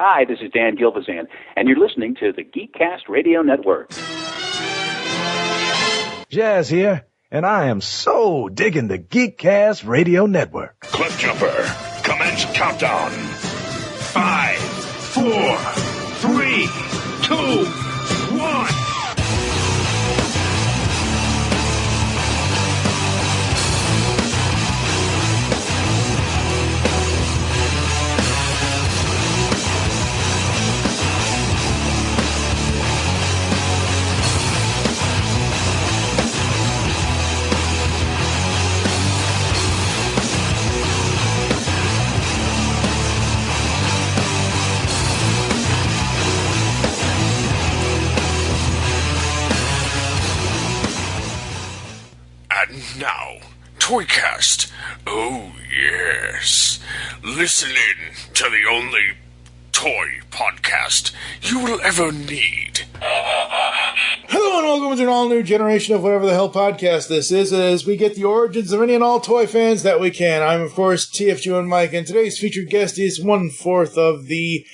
Hi, this is Dan Gilvazan, and you're listening to the Geekcast Radio Network. Jazz here, and I am so digging the Geekcast Radio Network. Cliff Jumper, commence countdown. 5, 4, 3, 2, 1. Now, Toycast. Oh, yes. Listen in to the only toy podcast you will ever need. Hello and welcome to an all-new generation of whatever the hell podcast this is, as we get the origins of any and all toy fans that we can. I'm, of course, TFG and Mike, and today's featured guest is 1/4 of the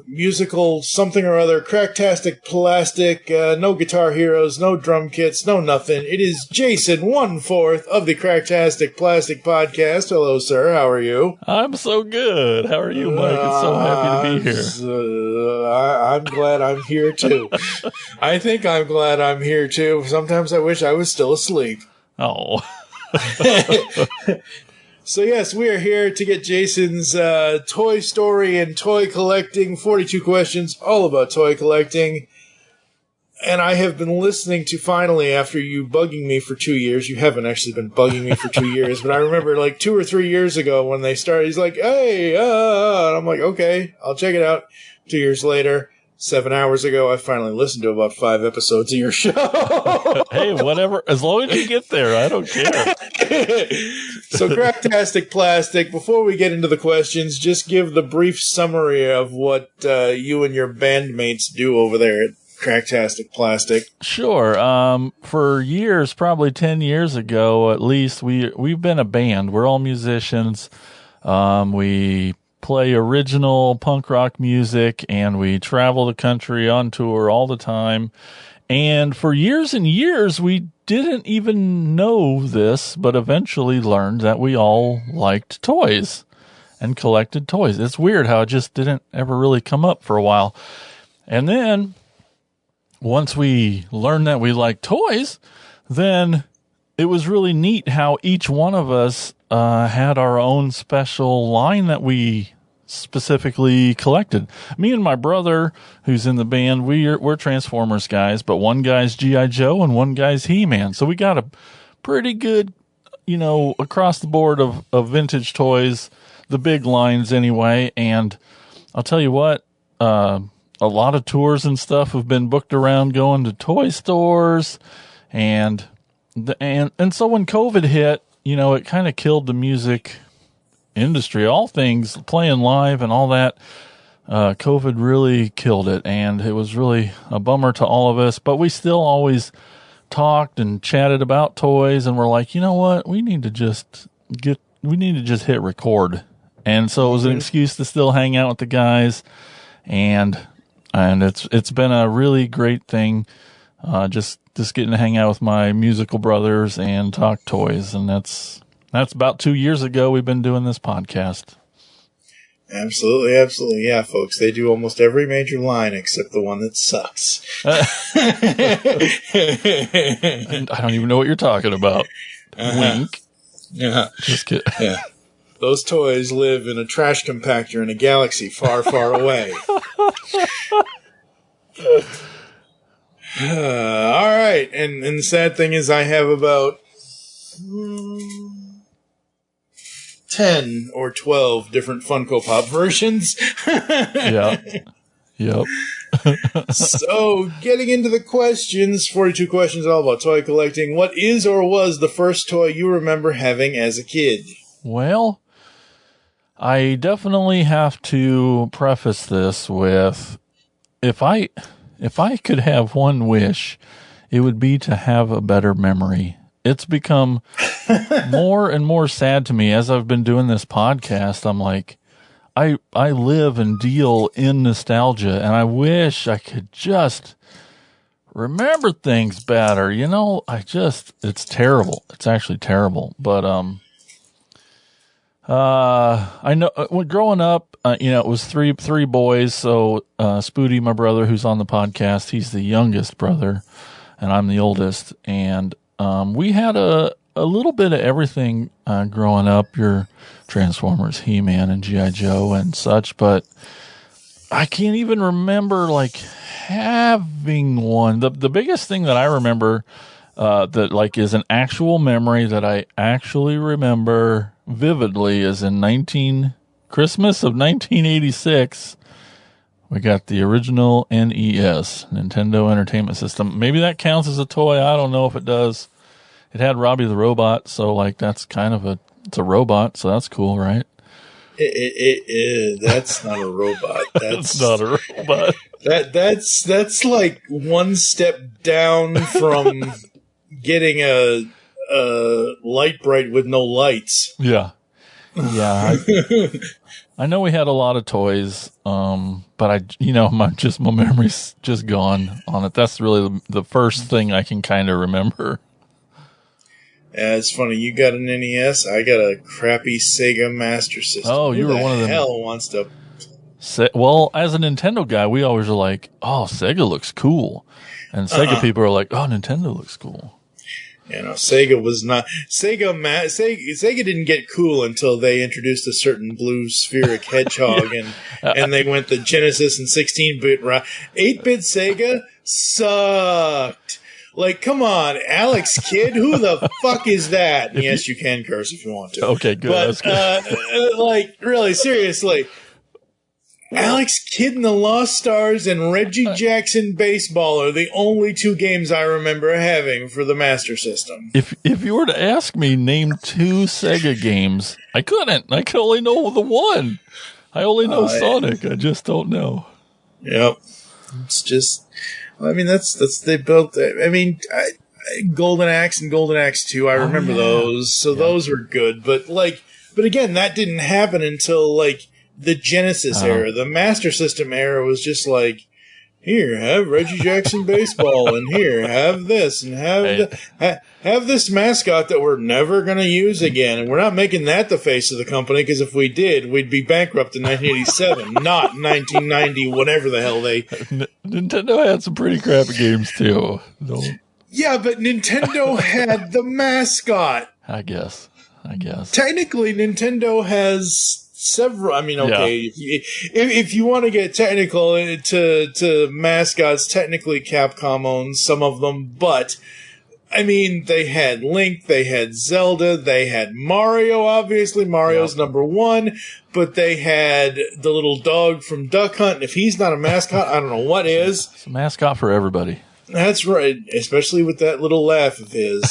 musical something or other, Cracktastic Plastic, no guitar heroes, no drum kits, no nothing. It is Jason, 1/4 of the Cracktastic Plastic podcast. Hello, sir. How are you? I'm so good. How are you, Mike? It's so happy to be here. I'm glad I'm here, too. I think I'm glad I'm here, too. Sometimes I wish I was still asleep. Oh. So yes, we are here to get Jason's toy story and toy collecting, 42 questions, all about toy collecting. And I have been listening to, finally, after you bugging me for 2 years, you haven't actually been bugging me for 2 years, but I remember like 2 or 3 years ago when they started, he's like, hey, and I'm like, okay, I'll check it out. 2 years later, 7 hours ago, I finally listened to about 5 episodes of your show. Hey, whatever. As long as you get there, I don't care. So, Cracktastic Plastic, before we get into the questions, just give the brief summary of what you and your bandmates do over there at Cracktastic Plastic. Sure. For years, probably 10 years ago at least, we've been a band. We're all musicians. We play original punk rock music, and we travel the country on tour all the time. And for years and years, we didn't even know this, but eventually learned that we all liked toys and collected toys. It's weird how it just didn't ever really come up for a while. And then once we learned that we liked toys, then it was really neat how each one of us had our own special line that we specifically collected. Me and my brother, who's in the band, we're Transformers guys, but one guy's G.I. Joe and one guy's He-Man. So we got a pretty good, across the board of vintage toys, the big lines anyway. And I'll tell you what, a lot of tours and stuff have been booked around going to toy stores, and so when COVID hit, it kind of killed the music industry, all things playing live and all that. COVID really killed it, and it was really a bummer to all of us, but we still always talked and chatted about toys, and we're like, you know what, we need to just hit record. And so it was an excuse to still hang out with the guys, and it's been a really great thing, just getting to hang out with my musical brothers and talk toys. And that's about 2 years ago we've been doing this podcast. Absolutely, absolutely. Yeah, folks, they do almost every major line except the one that sucks. And I don't even know what you're talking about. Wink. Yeah. Just kidding. Yeah. Those toys live in a trash compactor in a galaxy far, far away. All right. And the sad thing is I have about 10 or 12 different Funko Pop versions. Yeah. Yep. So, getting into the questions, 42 questions all about toy collecting. What is or was the first toy you remember having as a kid? Well, I definitely have to preface this with, if I could have one wish, it would be to have a better memory. It's become more and more sad to me as I've been doing this podcast. I'm like, I live and deal in nostalgia, and I wish I could just remember things better. It's terrible. It's actually terrible. But, I know when growing up, it was three boys. So, Spooty, my brother, who's on the podcast, he's the youngest brother and I'm the oldest. And, we had a little bit of everything, growing up, your Transformers, He-Man and G.I. Joe and such, but I can't even remember like having one. The biggest thing that I remember, that like is an actual memory that I actually remember vividly is in Christmas of 1986. We got the original NES, Nintendo Entertainment System. Maybe that counts as a toy. I don't know if it does. It had Robbie the Robot, so like that's kind of it's a robot, so that's cool, right? That's not a robot. That's not a robot. That's like one step down from getting a light bright with no lights. Yeah. I know we had a lot of toys, but my memory's just gone on it. That's really the first thing I can kind of remember. Yeah, it's funny. You got an NES. I got a crappy Sega Master System. Oh, you were one of them. Who the hell wants to? Well, as a Nintendo guy, we always are like, "Oh, Sega looks cool," and Sega people are like, "Oh, Nintendo looks cool." Sega was not Sega. Sega didn't get cool until they introduced a certain blue spheric hedgehog, and they went the Genesis and 16-bit. 8-bit Sega sucked. Like, come on, Alex Kidd, who the fuck is that? And yes, you can curse if you want to. Okay, good. But, that's good. like, really, seriously. Alex Kidd and the Lost Stars and Reggie Jackson Baseball are the only two games I remember having for the Master System. If you were to ask me, name 2 Sega games, I couldn't. I could only know the one. I only know Sonic. I just don't know. Yep. It's just... they built. Golden Axe and Golden Axe 2. I remember those, so those were good. But again, that didn't happen until like the Genesis era. The Master System era was just like, here, have Reggie Jackson Baseball, and here, have this, and have this mascot that we're never going to use again. And we're not making that the face of the company, because if we did, we'd be bankrupt in 1987, not 1990, whatever the hell they... Nintendo had some pretty crappy games, too. Yeah, but Nintendo had the mascot. I guess. Technically, Nintendo has... several. If you want to get technical to mascots, technically Capcom owns some of them, but they had Link, they had Zelda, they had Mario. Obviously, Mario's number one, but they had the little dog from Duck Hunt. And if he's not a mascot, I don't know what is. It's a mascot for everybody. That's right, especially with that little laugh of his.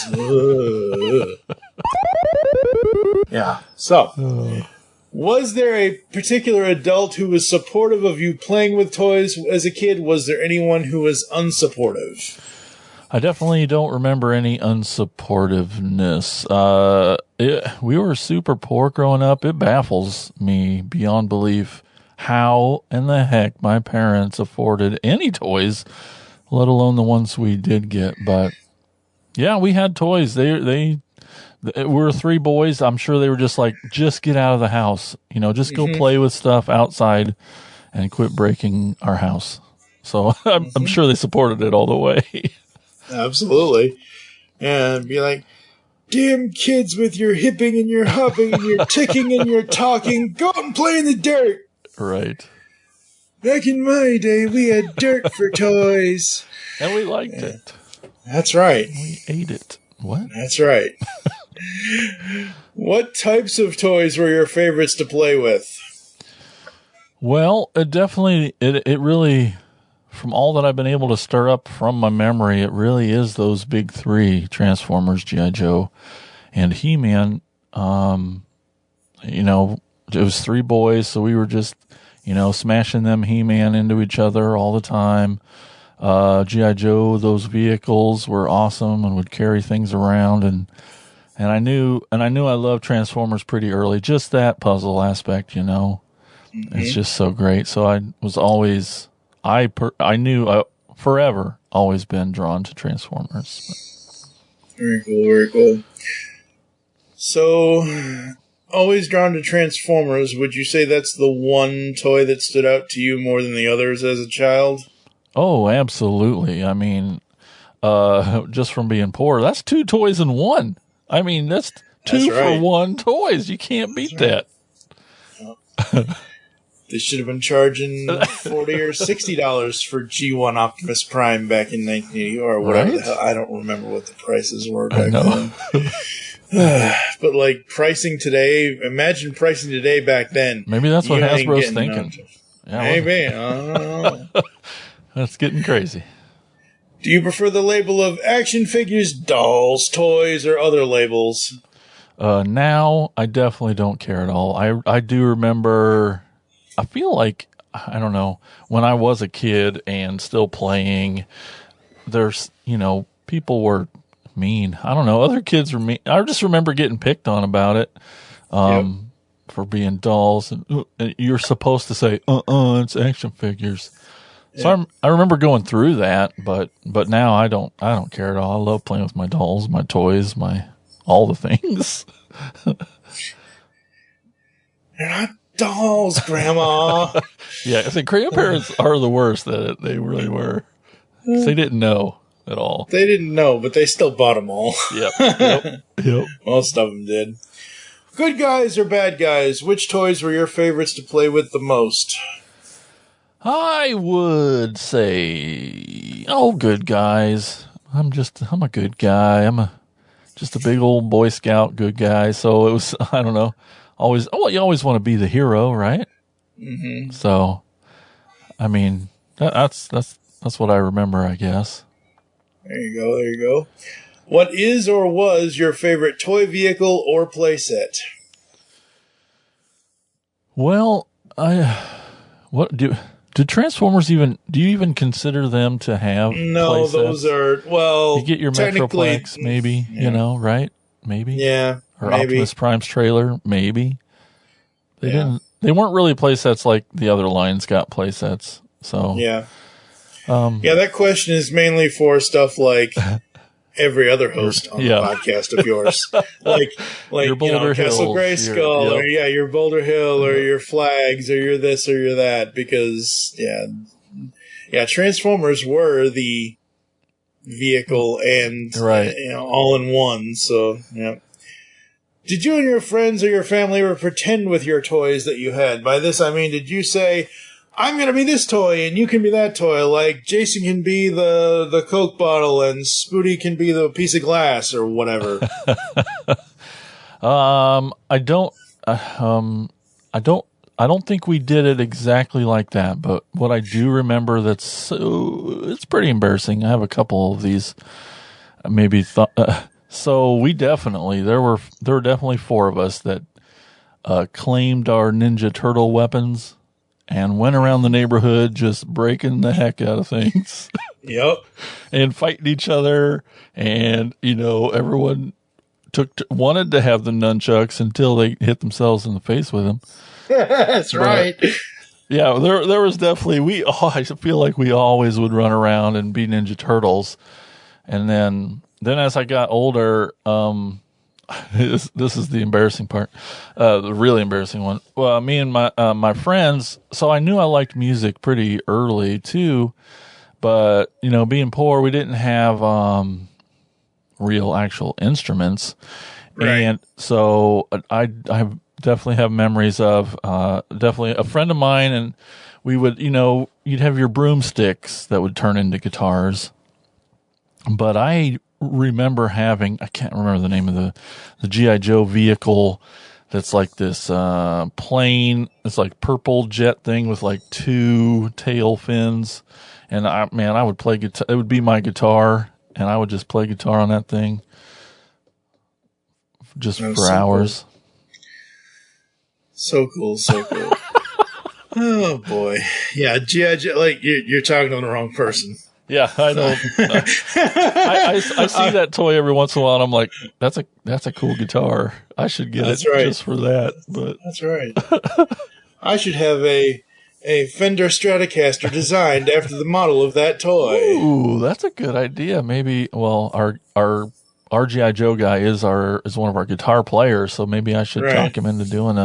Yeah. So. Was there a particular adult who was supportive of you playing with toys as a kid? Was there anyone who was unsupportive? I definitely don't remember any unsupportiveness. We were super poor growing up. It baffles me beyond belief how in the heck my parents afforded any toys, let alone the ones we did get. But yeah, we had toys. We were 3 boys. I'm sure they were just like, just get out of the house. Just go play with stuff outside and quit breaking our house. So I'm sure they supported it all the way. Absolutely. And be like, damn kids with your hipping and your hopping and your ticking and your talking, go out and play in the dirt. Right. Back in my day, we had dirt for toys. And we liked it. That's right. We ate it. What? That's right. What types of toys were your favorites to play with? Well, it really, from all that I've been able to stir up from my memory, it really is those big 3, Transformers, G.I. Joe, and He-Man. It was 3 boys, so we were just, smashing them He-Man into each other all the time. G.I. Joe, those vehicles were awesome and would carry things around, and I knew I loved Transformers pretty early. Just that puzzle aspect, It's just so great. So I was always, I knew forever always been drawn to Transformers. Very cool, very cool. So, always drawn to Transformers. Would you say that's the one toy that stood out to you more than the others as a child? Oh, absolutely. I mean, just from being poor, that's 2 toys in one. I mean, that's two for one toys. You can't beat that. They should have been charging $40 or $60 for G1 Optimus Prime back in 1980 or whatever the hell. I don't remember what the prices were back then. But like pricing today, imagine pricing today back then. Maybe that's what Hasbro's thinking. Yeah, maybe. I don't know. That's getting crazy. Do you prefer the label of action figures, dolls, toys, or other labels? Now, I definitely don't care at all. I do remember, I feel like, I don't know, when I was a kid and still playing, there's, people were mean. I don't know, other kids were mean. I just remember getting picked on about it for being dolls. And you're supposed to say, it's action figures. So I remember going through that, but now I don't care at all. I love playing with my dolls, my toys, all the things. They're not dolls, Grandma. Yeah, I think grandparents are the worst at it. They really were. 'Cause they didn't know at all. They didn't know, but they still bought them all. Yep. Most of them did. Good guys or bad guys? Which toys were your favorites to play with the most? I would say, good guys. I'm a good guy. I'm just a big old Boy Scout good guy. So it was, I don't know, you always want to be the hero, right? Mm-hmm. So, I mean, that's what I remember, I guess. There you go. What is or was your favorite toy vehicle or playset? Well, do Transformers do you even consider them to have No, playsets? those are, well, you get your Metroplex, maybe, right? Maybe. Yeah, or maybe. Optimus Prime's trailer, maybe. They weren't really playsets like the other lines got playsets. So yeah. That question is mainly for stuff like every other host on the podcast of yours. like your Boulder Castle Hills, Grayskull, or your Boulder Hill, or your flags, or your this or your that, because Transformers were the vehicle and all in one. So did you and your friends or your family ever pretend with your toys that you had? By this I mean, did you say, I'm going to be this toy and you can be that toy, like Jason can be the Coke bottle and Spooty can be the piece of glass or whatever? I don't think we did it exactly like that, but what I do remember it's pretty embarrassing. I have a couple of these so we there were definitely 4 of us that claimed our Ninja Turtle weapons and went around the neighborhood just breaking the heck out of things. Yep. And fighting each other. And, everyone wanted to have the nunchucks until they hit themselves in the face with them. That's right. Yeah, there was definitely, I feel like we always would run around and be Ninja Turtles. And then as I got older, this is the embarrassing part, the really embarrassing one. Well, me and my friends, so I knew I liked music pretty early too, but being poor, we didn't have real actual instruments, and so I definitely have memories of definitely a friend of mine, and we would you'd have your broomsticks that would turn into guitars, but I remember having, I can't remember the name of the G.I. Joe vehicle that's like this plane, it's like purple jet thing with like 2 tail fins, and I would play guitar. It would be my guitar, and I would just play guitar on that thing just for hours. So cool. Oh boy. Yeah, G.I. Joe, like you're talking to the wrong person. Yeah, I know. I see that toy every once in a while, and I'm like, that's a cool guitar. I should get it just for that. But that's right. I should have a Fender Stratocaster designed after the model of that toy. Ooh, that's a good idea. Maybe, well, our G.I. Joe guy is one of our guitar players, so maybe I should talk him into doing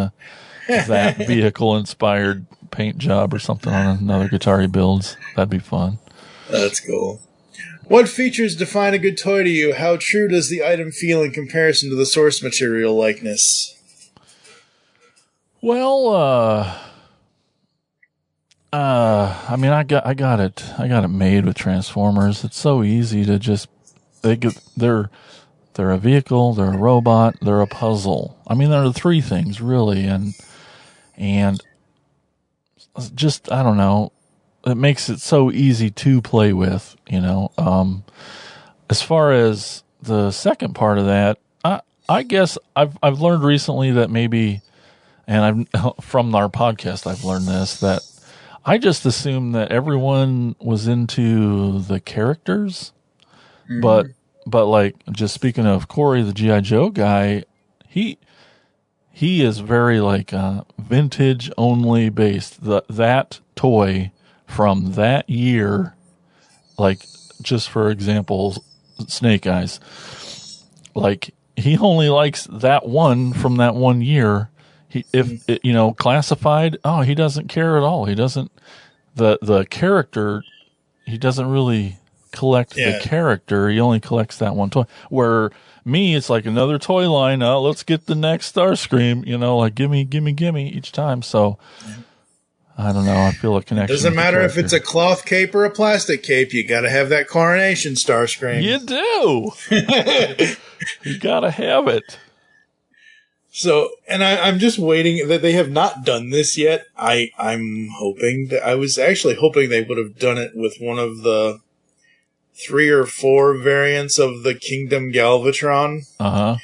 that vehicle-inspired paint job or something on another guitar he builds. That'd be fun. That's cool. What features define a good toy to you? How true does the item feel in comparison to the source material likeness? Well, I mean, I got it made with Transformers. It's so easy to just they're a vehicle, they're a robot, they're a puzzle. I mean, there are three things really, and just I don't know. It makes it so easy to play with, you know. As far as the second part of that, I guess I've learned recently that maybe, and from our podcast I've learned this, that I just assumed that everyone was into the characters, but like just speaking of Corey, the G.I. Joe guy, he is very like vintage only based. That toy from that year, like just for example, Snake Eyes, like he only likes that one from that one year. Classified, he doesn't care at all. He doesn't the character. He doesn't really collect the character. He only collects that one toy. Where me, it's like another toy line. Let's get the next Starscream. You know, like gimme each time. So I don't know. I feel a connection. Doesn't matter if it's a cloth cape or a plastic cape. You got to have that coronation Starscream. You do. You got to have it. So, and I'm just waiting that they have not done this yet. I'm hoping that I was actually hoping they would have done it with one of the 3 or 4 variants of the Kingdom Galvatron. Uh-huh.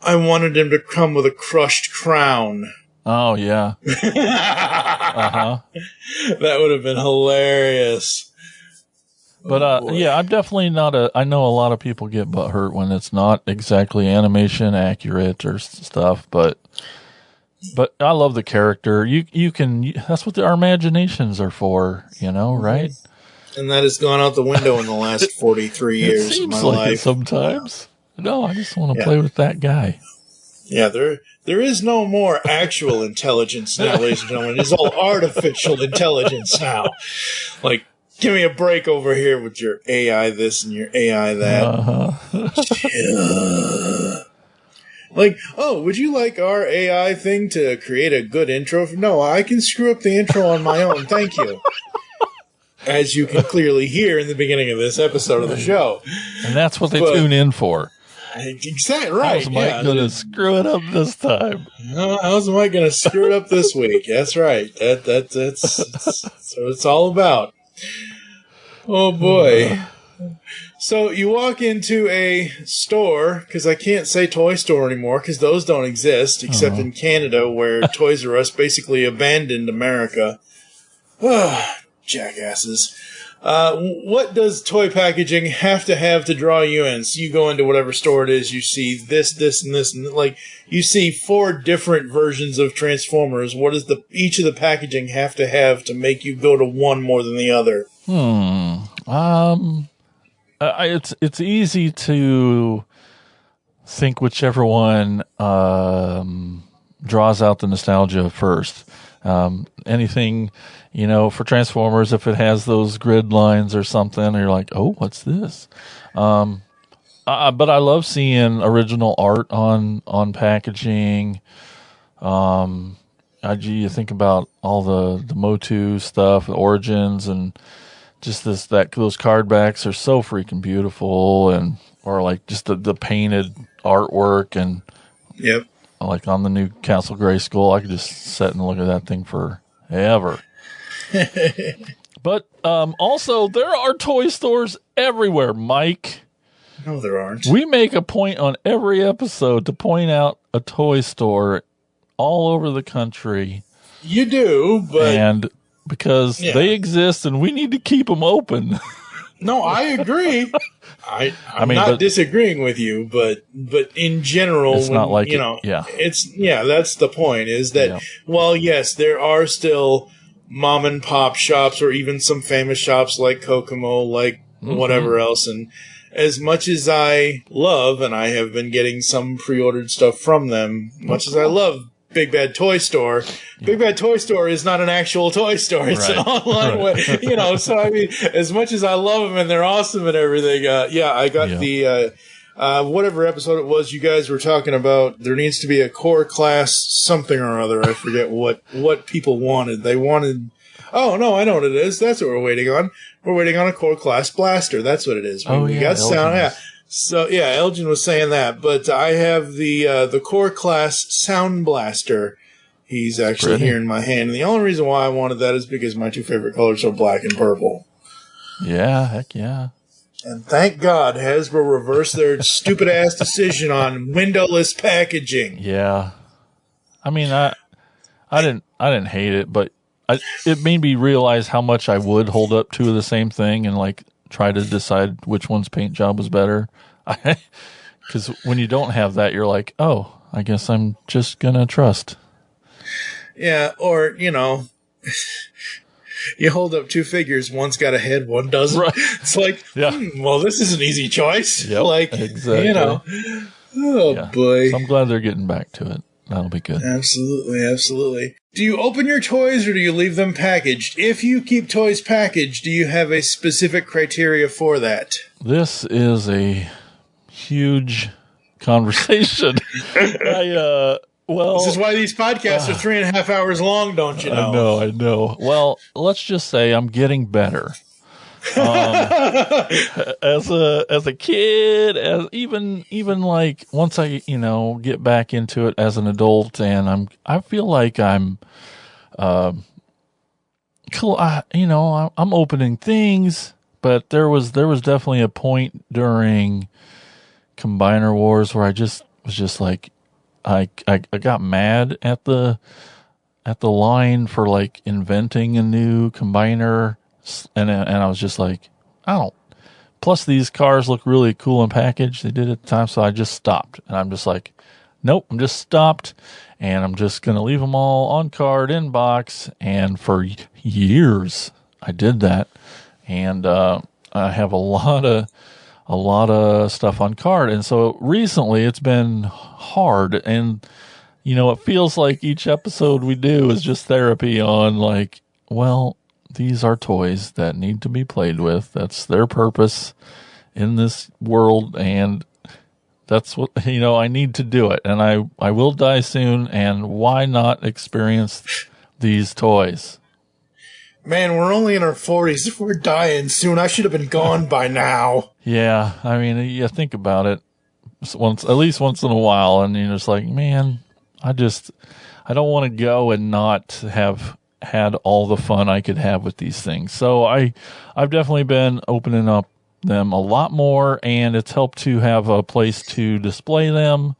I wanted him to come with a crushed crown. Oh, yeah. Uh-huh. That would have been hilarious. But, I'm definitely not I know a lot of people get butthurt when it's not exactly animation accurate or stuff, but I love the character. You can, that's what our imaginations are for, you know, right? And that has gone out the window in the last 43 years of my life. It sometimes. No, I just want to play with that guy. Yeah, there is no more actual intelligence now, ladies and gentlemen. It's all artificial intelligence now. Like, give me a break over here with your AI this and your AI that. Like, would you like our AI thing to create a good intro? No, I can screw up the intro on my own. Thank you. As you can clearly hear in the beginning of this episode of the show. And that's what they tune in for. Exactly right. How's Mike going to screw it up this time? How's Mike going to screw it up this week? That's right. That's what it's all about. Oh boy. So you walk into a store, because I can't say toy store anymore, because those don't exist, except in Canada, where Toys R Us basically abandoned America. Jackasses. What does toy packaging have to draw you in? So you go into whatever store it is, you see this, and this, and like you see 4 different versions of Transformers. What does each of the packaging have to make you go to one more than the other? It's easy to think whichever one draws out the nostalgia first. Anything, for Transformers, if it has those grid lines or something, you're like, oh, what's this? But I love seeing original art on packaging. You think about all the Motu stuff, the Origins, and just those card backs are so freaking beautiful, or like just the painted artwork, and yep. Like on the new Castle Grayskull, I could just sit and look at that thing forever. But also, there are toy stores everywhere, Mike. No, there aren't. We make a point on every episode to point out a toy store all over the country. You do, but... And because they exist and we need to keep them open. No, I agree. I'm not disagreeing with you, but in general, it's not like that's the point. Is that while yes, there are still mom and pop shops, or even some famous shops like Kokomo, like whatever else, and as much as I love, and I have been getting some pre-ordered stuff from them, much as I love Big Bad Toy Store. Big Bad Toy Store is not an actual toy store. It's an online way, so I mean, as much as I love them and they're awesome and everything, I got the, whatever episode it was you guys were talking about, there needs to be a core class something or other. I forget what people wanted. They wanted, oh no, I know what it is. That's what we're waiting on. We're waiting on a core class blaster. That's what it is. We got sound. Yeah. So Elgin was saying that, but I have the core class sound blaster. He's actually here in my hand. And the only reason why I wanted that is because my two favorite colors are black and purple. Yeah, heck yeah. And thank God Hasbro reversed their stupid ass decision on windowless packaging. Yeah. I mean, I didn't hate it, but it made me realize how much I would hold up two of the same thing and like try to decide which one's paint job was better. Because when you don't have that, you're like, oh, I guess I'm just going to trust. Yeah, or, you hold up two figures, one's got a head, one doesn't. Right. It's like, well, this is an easy choice. Yep, like, exactly. Boy. So I'm glad they're getting back to it. That'll be good. Absolutely, absolutely. Do you open your toys or do you leave them packaged? If you keep toys packaged, do you have a specific criteria for that? This is a huge conversation. This is why these podcasts are 3.5 hours long, don't you know? I know. Well, let's just say I'm getting better. As a kid, as even like once I get back into it as an adult, and I feel like I'm cool. I'm opening things, but there was definitely a point during Combiner Wars where I was just like I got mad at the line for like inventing a new combiner. And I was just like, plus these cars look really cool in package. They did at the time. So I just stopped and I'm just like, nope, I'm just stopped and I'm just going to leave them all on card in box. And for years I did that. And, I have a lot of stuff on card. And so recently it's been hard and, it feels like each episode we do is just therapy on like, well, these are toys that need to be played with. That's their purpose in this world, and that's what I need to do it. And I will die soon, and why not experience these toys? Man, we're only in our 40s. If we're dying soon, I should have been gone by now. Yeah, I mean, you think about it at least once in a while, and you're just like, man, I don't want to go and not have had all the fun I could have with these things. So I've definitely been opening up them a lot more, and it's helped to have a place to display them.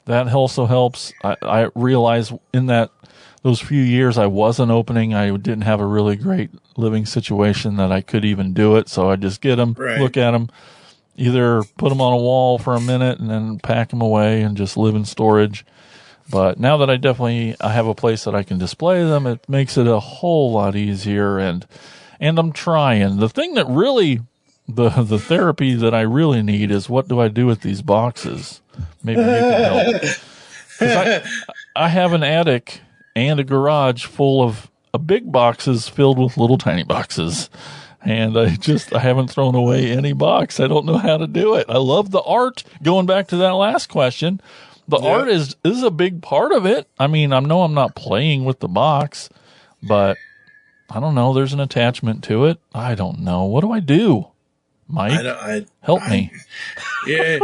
That also helps. I realized in those few years I wasn't opening, I didn't have a really great living situation that I could even do it. So I just get them, look at them, either put them on a wall for a minute and then pack them away and just live in storage. But now that I have a place that I can display them, it makes it a whole lot easier. And I'm trying. The thing that really, the therapy that I really need is, what do I do with these boxes? Maybe you can help. 'Cause I have an attic and a garage full of big boxes filled with little tiny boxes. And I haven't thrown away any box. I don't know how to do it. I love the art. Going back to that last question. The art is a big part of it. I mean, I know I'm not playing with the box, but I don't know. There's an attachment to it. I don't know. What do I do? Mike, help me. Yeah,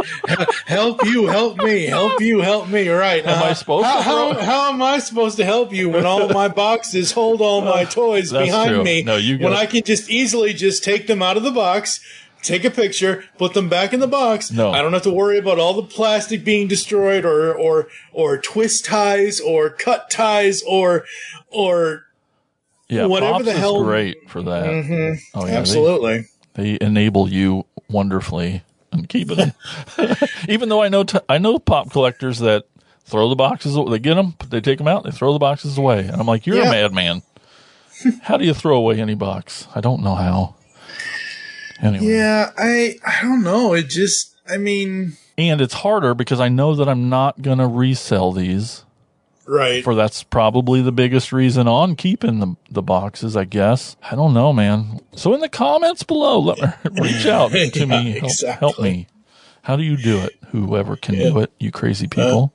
help you, help me, help you, help me. Right? Am I supposed to? How am I supposed to help you when all my boxes hold all my toys behind me? No, when I can just easily take them out of the box, take a picture, put them back in the box. No. I don't have to worry about all the plastic being destroyed or twist ties or cut ties or whatever Pops the hell. Is great for that. Mm-hmm. Oh, yeah, absolutely. They enable you wonderfully and keep it. Even though I know pop collectors that throw the boxes. They get them, they take them out, they throw the boxes away, and I'm like, you're a madman. How do you throw away any box? I don't know how. Anyway. Yeah, I don't know. It just, and it's harder because I know that I'm not gonna resell these. Right. For that's probably the biggest reason on keeping the boxes, I guess. I don't know, man. So in the comments below, reach out to me. Help me. How do you do it? Whoever can do it, you crazy people.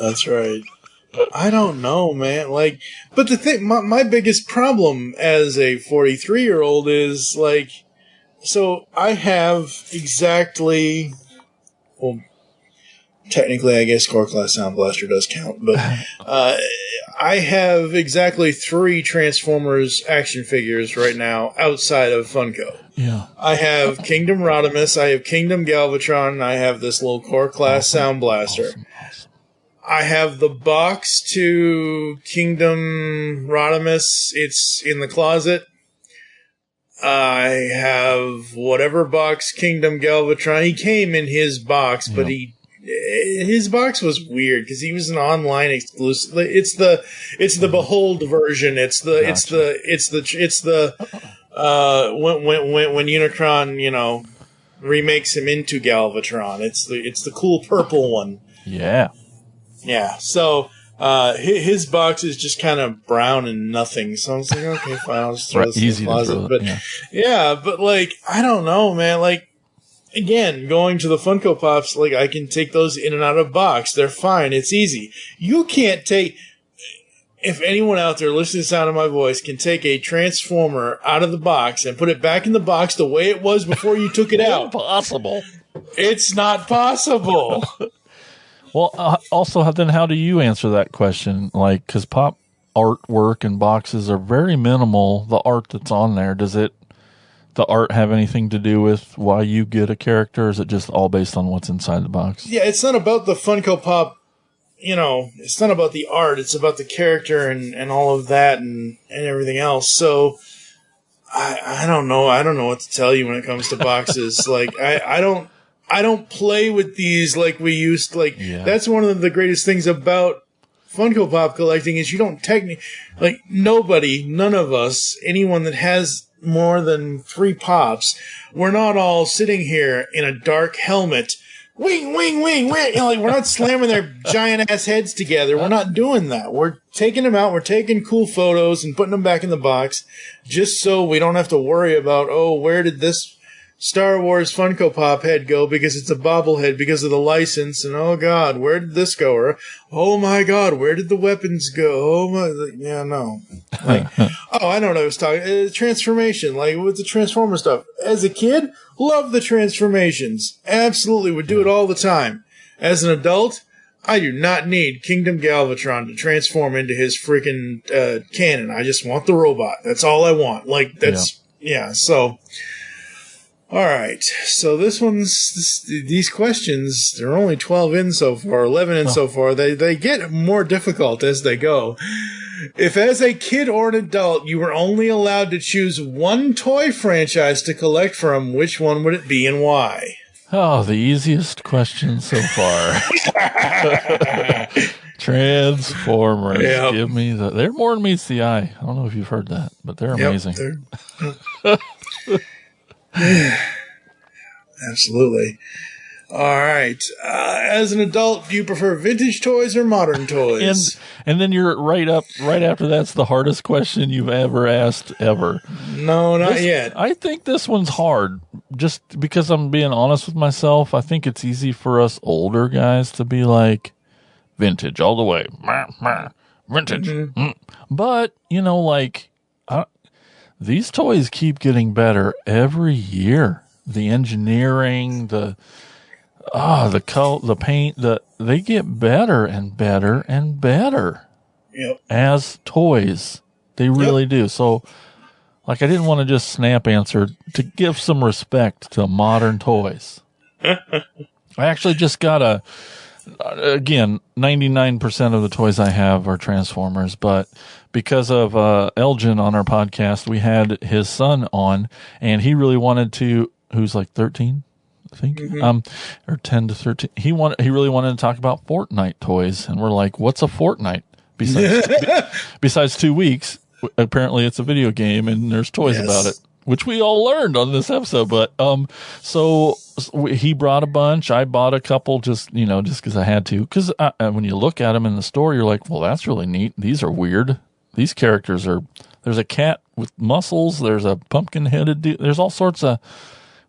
That's right. I don't know, man. But the thing, my biggest problem as a 43-year-old is, so I have exactly, well, technically, I guess Core Class Sound Blaster does count, but I have exactly 3 Transformers action figures right now outside of Funko. Yeah. I have Kingdom Rodimus, I have Kingdom Galvatron, and I have this little Core Class Sound Blaster. Awesome. I have the box to Kingdom Rodimus. It's in the closet. I have whatever box Kingdom Galvatron. He came in his box, but his box was weird because he was an online exclusive. It's the Behold version. It's the when Unicron remakes him into Galvatron. It's the cool purple one. Yeah. Yeah. So his box is just kind of brown and nothing. So I was like, okay, fine, I'll just throw this in the closet. But but I don't know, man. Again, going to the Funko Pops, I can take those in and out of box. They're fine. It's easy. You can't take... If anyone out there listening to the sound of my voice can take a Transformer out of the box and put it back in the box the way it was before you took it out... Impossible. It's not possible. Well, also, then how do you answer that question? Because pop artwork and boxes are very minimal. The art that's on there, does the art have anything to do with why you get a character, or is it just all based on what's inside the box? Yeah, it's not about the Funko Pop, it's not about the art. It's about the character and all of that and everything else. So, I don't know. I don't know what to tell you when it comes to boxes. I don't play with these like we used to. That's one of the greatest things about Funko Pop collecting is you don't none of us, anyone that has more than 3 pops, we're not all sitting here in a dark helmet, wing, wing, wing, wing. We're not slamming their giant ass heads together. We're not doing that. We're taking them out. We're taking cool photos and putting them back in the box just so we don't have to worry about, where did this Star Wars Funko Pop head go because it's a bobblehead because of the license, and oh god, where did this go? Or oh my god, where did the weapons go? Oh my, yeah, no. I don't know. I was talking transformation, with the Transformer stuff. As a kid, love the transformations. Absolutely, would do it all the time. As an adult, I do not need Kingdom Galvatron to transform into his freaking cannon. I just want the robot. That's all I want. So. All right, so these questions, there are only 12 in so far, 11 in so far. They get more difficult as they go. If as a kid or an adult you were only allowed to choose one toy franchise to collect from, which one would it be and why? Oh, the easiest question so far. Transformers. Yep. Give me they're more than meets the eye. I don't know if you've heard that, but they're amazing. Absolutely. All right. As an adult, do you prefer vintage toys or modern toys? And then you're right after that's the hardest question you've ever asked ever. No, not yet. I think this one's hard. Just because I'm being honest with myself, I think it's easy for us older guys to be like vintage all the way. Vintage. Mm-hmm. But, these toys keep getting better every year. The engineering, the color, the paint, they get better and better and better. Yep. As toys. They really do. So, I didn't want to just snap answer to give some respect to modern toys. I actually just got again, 99% of the toys I have are Transformers, but because of Elgin on our podcast, we had his son on, and he really wanted to, who's like 13, I think, or 10 to 13. He really wanted to talk about Fortnite toys, and we're like, what's a Fortnite? Besides 2 weeks, apparently it's a video game, and there's toys about it, which we all learned on this episode. But so he brought a bunch. I bought a couple just because I had to. Because when you look at them in the store, you're like, well, that's really neat. These are weird. These characters are. There's a cat with muscles. There's a pumpkin-headed dude. There's all sorts of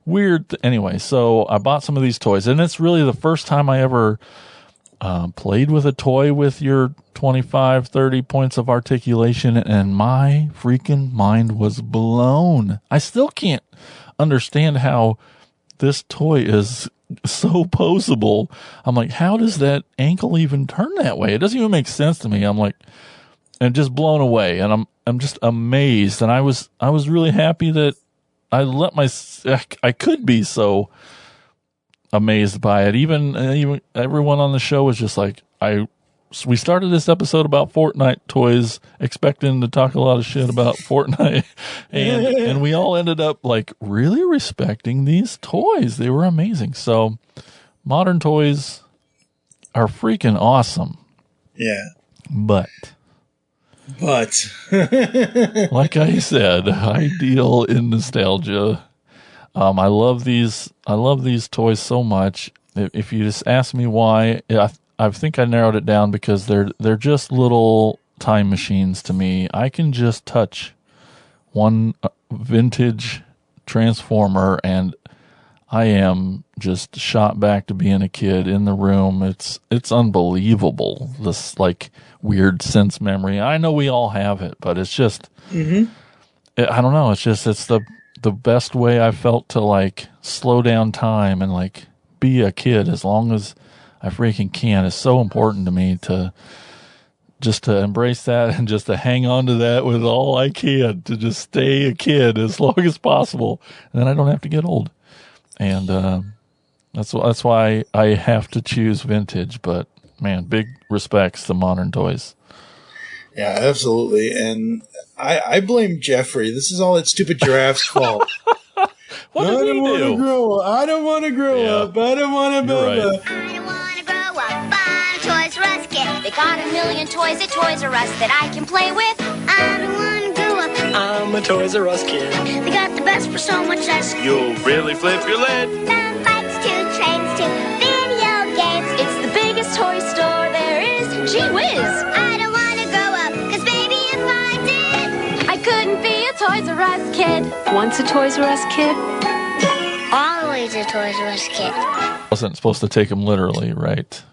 weird. Anyway, so I bought some of these toys, and it's really the first time I ever played with a toy with your 25, 30 points of articulation, and my freaking mind was blown. I still can't understand how this toy is so poseable. I'm like, how does that ankle even turn that way? It doesn't even make sense to me. I'm like, and just blown away, and I'm just amazed. And I was really happy that I could be so amazed by it. Even everyone on the show was just like, we started this episode about Fortnite toys, expecting to talk a lot of shit about Fortnite, and we all ended up like really respecting these toys. They were amazing. So modern toys are freaking awesome. Yeah. But like I said, I deal in nostalgia. I love these toys so much. If you just ask me why, I think I narrowed it down because they're just little time machines to me. I can just touch one vintage Transformer and I am just shot back to being a kid in the room. It's unbelievable. This like weird sense memory. I know we all have it, but it's just, I don't know. It's the best way I felt to like slow down time and like be a kid as long as I freaking can. It's so important to me to embrace that and just to hang on to that with all I can, to just stay a kid as long as possible. And then I don't have to get old. And that's why I have to choose vintage. But man, big respects to modern toys. Yeah, absolutely. And I blame Jeffrey. This is all that stupid giraffe's fault. What did we do? I don't want to grow up. I don't want to Right. I don't want to grow up. I'm a Toys R Us kid. They got a million toys at Toys R Us that I can play with. I don't want to grow up. I'm a Toys R Us kid. They got the best for so much less. You'll really flip your lid. From bikes to trains to video games. It's the biggest toy store there is. Gee whiz. I don't want to grow up, 'cause baby, if I did, I couldn't be a Toys R Us kid. Once a Toys R Us kid, Always a Toys R Us kid. Wasn't supposed to take him literally, right?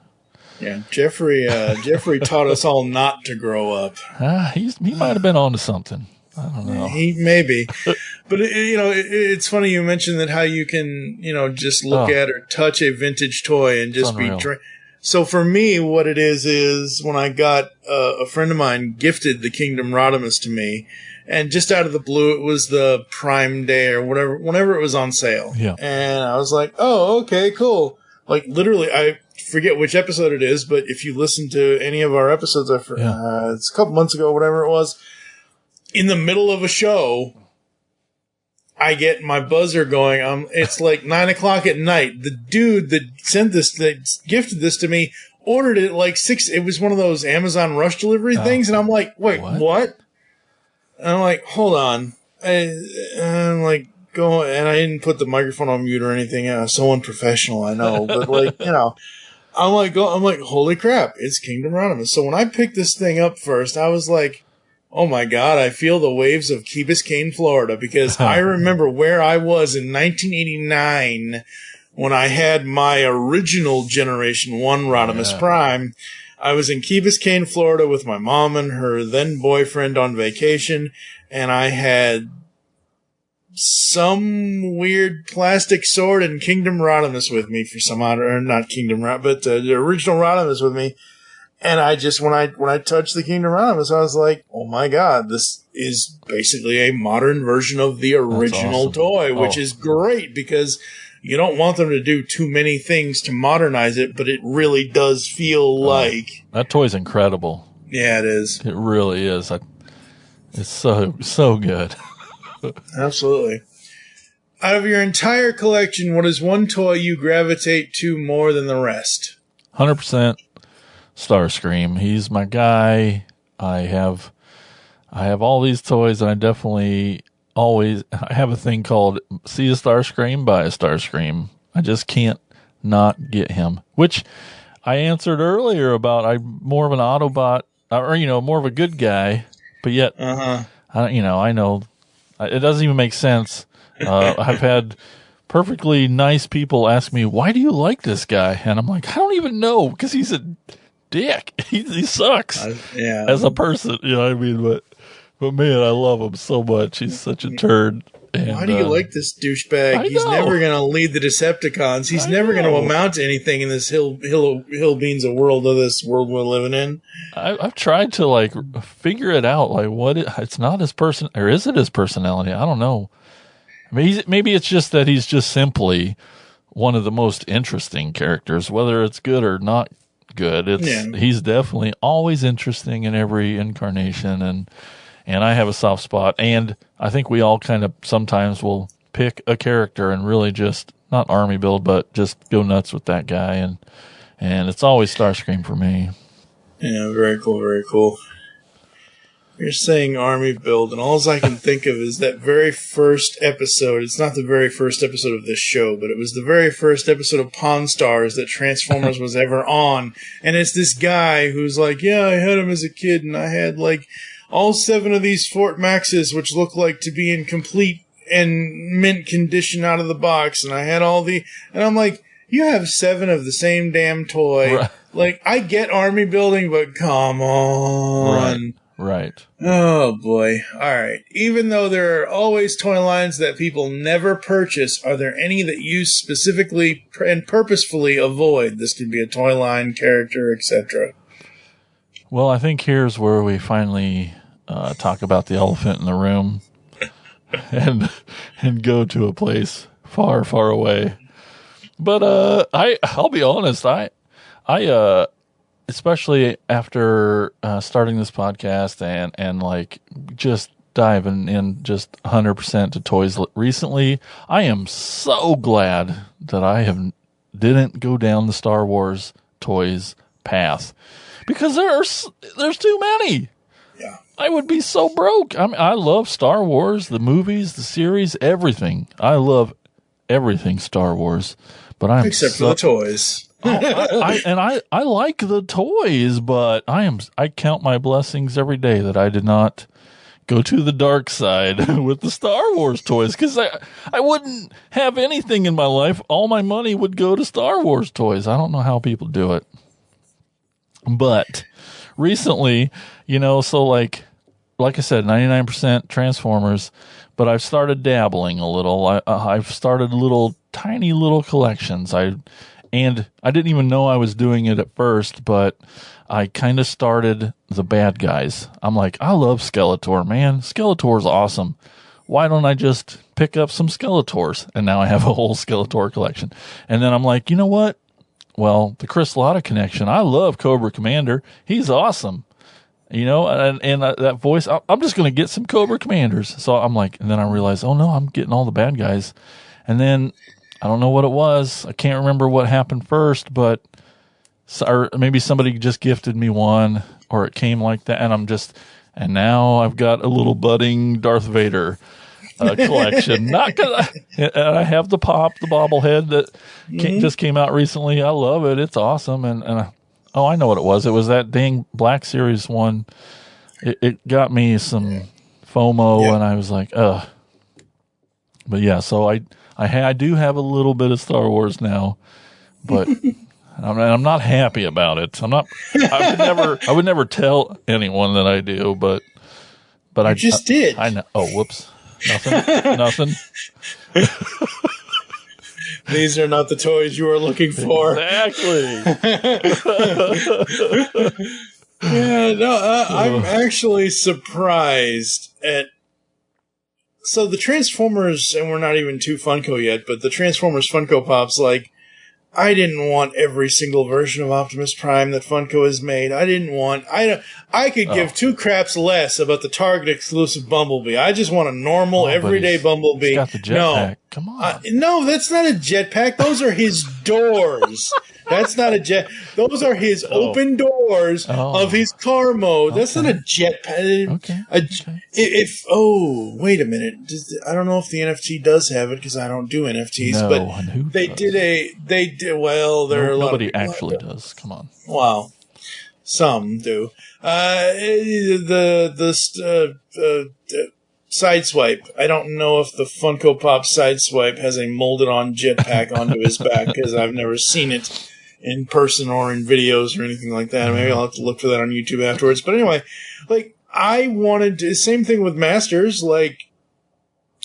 Yeah, Jeffrey taught us all not to grow up. He might have been onto something. I don't know. He maybe, but it's funny you mentioned that how you can just look at or touch a vintage toy and just be. So for me, what it is when I got a friend of mine gifted the Kingdom Rodimus to me, and just out of the blue, it was the Prime Day or whenever it was on sale. Yeah, and I was like, oh, okay, cool. Like literally, I forget which episode it is, but if you listen to any of our episodes, it's a couple months ago, whatever it was. In the middle of a show, I get my buzzer going. It's like 9:00 at night. The dude that gifted this to me ordered it like 6. It was one of those Amazon Rush delivery things, and I'm like, wait, what? And I'm like, hold on. I'm like going, and I didn't put the microphone on mute or anything. So unprofessional, I know, but like I'm like, holy crap, it's Kingdom Rodimus. So when I picked this thing up first, I was like, oh my God, I feel the waves of Key Biscayne, Florida, because I remember where I was in 1989 when I had my original Generation 1 Rodimus Prime. I was in Key Biscayne, Florida with my mom and her then boyfriend on vacation, and I had some weird plastic sword and Kingdom Rodimus with me for some odd, or not Kingdom Rodimus, but the original Rodimus with me. And I just, when I touched the Kingdom Rodimus, I was like, oh my God, this is basically a modern version of the original toy, which is great because, you don't want them to do too many things to modernize it, but it really does feel like that toy's incredible. Yeah, it is. It really is. It's so good. Absolutely. Out of your entire collection, what is one toy you gravitate to more than the rest? 100% Starscream. He's my guy. I have all these toys, and I definitely I have a thing called see a Starscream, buy a Starscream. I just can't not get him, which I answered earlier about I'm more of an Autobot, or, more of a good guy, but yet, I know it doesn't even make sense. I've had perfectly nice people ask me, why do you like this guy? And I'm like, I don't even know, because he's a dick. He sucks as a person, what I mean? But man, I love him so much. He's such a turd. And, why do you like this douchebag? He's never going to lead the Decepticons. He's never going to amount to anything in this hill beans of world of this world we're living in. I've tried to figure it out. It's not his person, or is it his personality? I don't know. Maybe it's just that he's just simply one of the most interesting characters, whether it's good or not good. He's definitely always interesting in every incarnation, and I have a soft spot, and I think we all kind of sometimes will pick a character and really just not army build, but just go nuts with that guy, and it's always Starscream for me. Yeah, very cool, very cool. You're saying army build, and all I can think of is that very first episode. It's not the very first episode of this show, but it was the very first episode of Pawn Stars that Transformers was ever on. And it's this guy who's like, yeah, I had him as a kid, and I had all 7 of these Fort Maxes, which look like to be in complete and mint condition out of the box, and I had and I'm like, you have 7 of the same damn toy. Right. I get army building, but come on. Right. Oh, boy. All right. Even though there are always toy lines that people never purchase, are there any that you specifically and purposefully avoid? This could be a toy line, character, etc. Well, I think here's where we finally talk about the elephant in the room and go to a place far, far away. But I'll be honest, I especially after starting this podcast and just diving in just 100% to toys recently, I am so glad that I didn't go down the Star Wars toys path, because there's too many. Yeah, I would be so broke. I mean, I love Star Wars, the movies, the series, everything. I love everything Star Wars, but except for the toys. I like the toys, but I count my blessings every day that I did not go to the dark side with the Star Wars toys, because I wouldn't have anything in my life. All my money would go to Star Wars toys. I don't know how people do it. But recently, so like I said, 99% Transformers, but I've started dabbling a little. I've started tiny little collections. And I didn't even know I was doing it at first, but I kind of started the bad guys. I'm like, I love Skeletor, man. Skeletor's awesome. Why don't I just pick up some Skeletors? And now I have a whole Skeletor collection. And then I'm like, you know what? Well, the Chris Latta connection. I love Cobra Commander. He's awesome. And that voice, I'm just going to get some Cobra Commanders. So I'm like, and then I realized, oh no, I'm getting all the bad guys. And then I don't know what it was. I can't remember what happened first, but or maybe somebody just gifted me one, or it came like that, and now I've got a little budding Darth Vader collection. Not because I have the bobblehead that just came out recently. I love it. It's awesome. And I know what it was. It was that dang Black Series one. It got me some FOMO, and I was like, ugh. But yeah, so I do have a little bit of Star Wars now, but I'm not happy about it. I would never tell anyone that I do, but I just did. I know. Oh, whoops. Nothing. These are not the toys you are looking for. Exactly. Yeah, no, I'm actually surprised at So the Transformers, and we're not even to Funko yet, but the Transformers Funko Pops, like, I didn't want every single version of Optimus Prime that Funko has made. I could give two craps less about the Target exclusive Bumblebee. I just want a normal, everyday Bumblebee. He's got the jetpack. Come on. No, that's not a jetpack. Those are his doors. That's not a jet. Those are his open doors of his car mode. That's not a jetpack. Wait a minute. I don't know if the NFT does have it because I don't do NFTs. No, but and who they does? did. Well, there are a lot. Nobody actually does. Come on. Wow. Some do. Sideswipe. I don't know if the Funko Pop Sideswipe has a molded-on jetpack onto his back because I've never seen it in person or in videos or anything like that. Maybe I'll have to look for that on YouTube afterwards. But anyway, like, I wanted to, same thing with Masters. Like,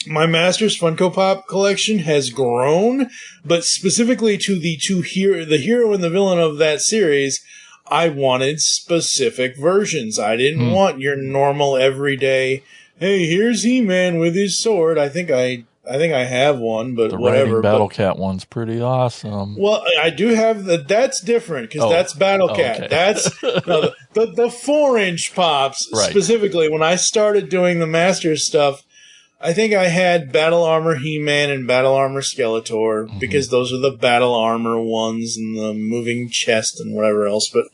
my Masters Funko Pop collection has grown, but specifically to the hero and the villain of that series, I wanted specific versions. I didn't want your normal everyday, hey, here's He-Man with his sword. I think I have one, but whatever. The Battle Cat one's pretty awesome. Well, I do have that's different because that's Battle Cat. Okay. That's the 4-inch pops specifically. When I started doing the Masters stuff, I think I had Battle Armor He-Man and Battle Armor Skeletor because those are the Battle Armor ones and the moving chest and whatever else. But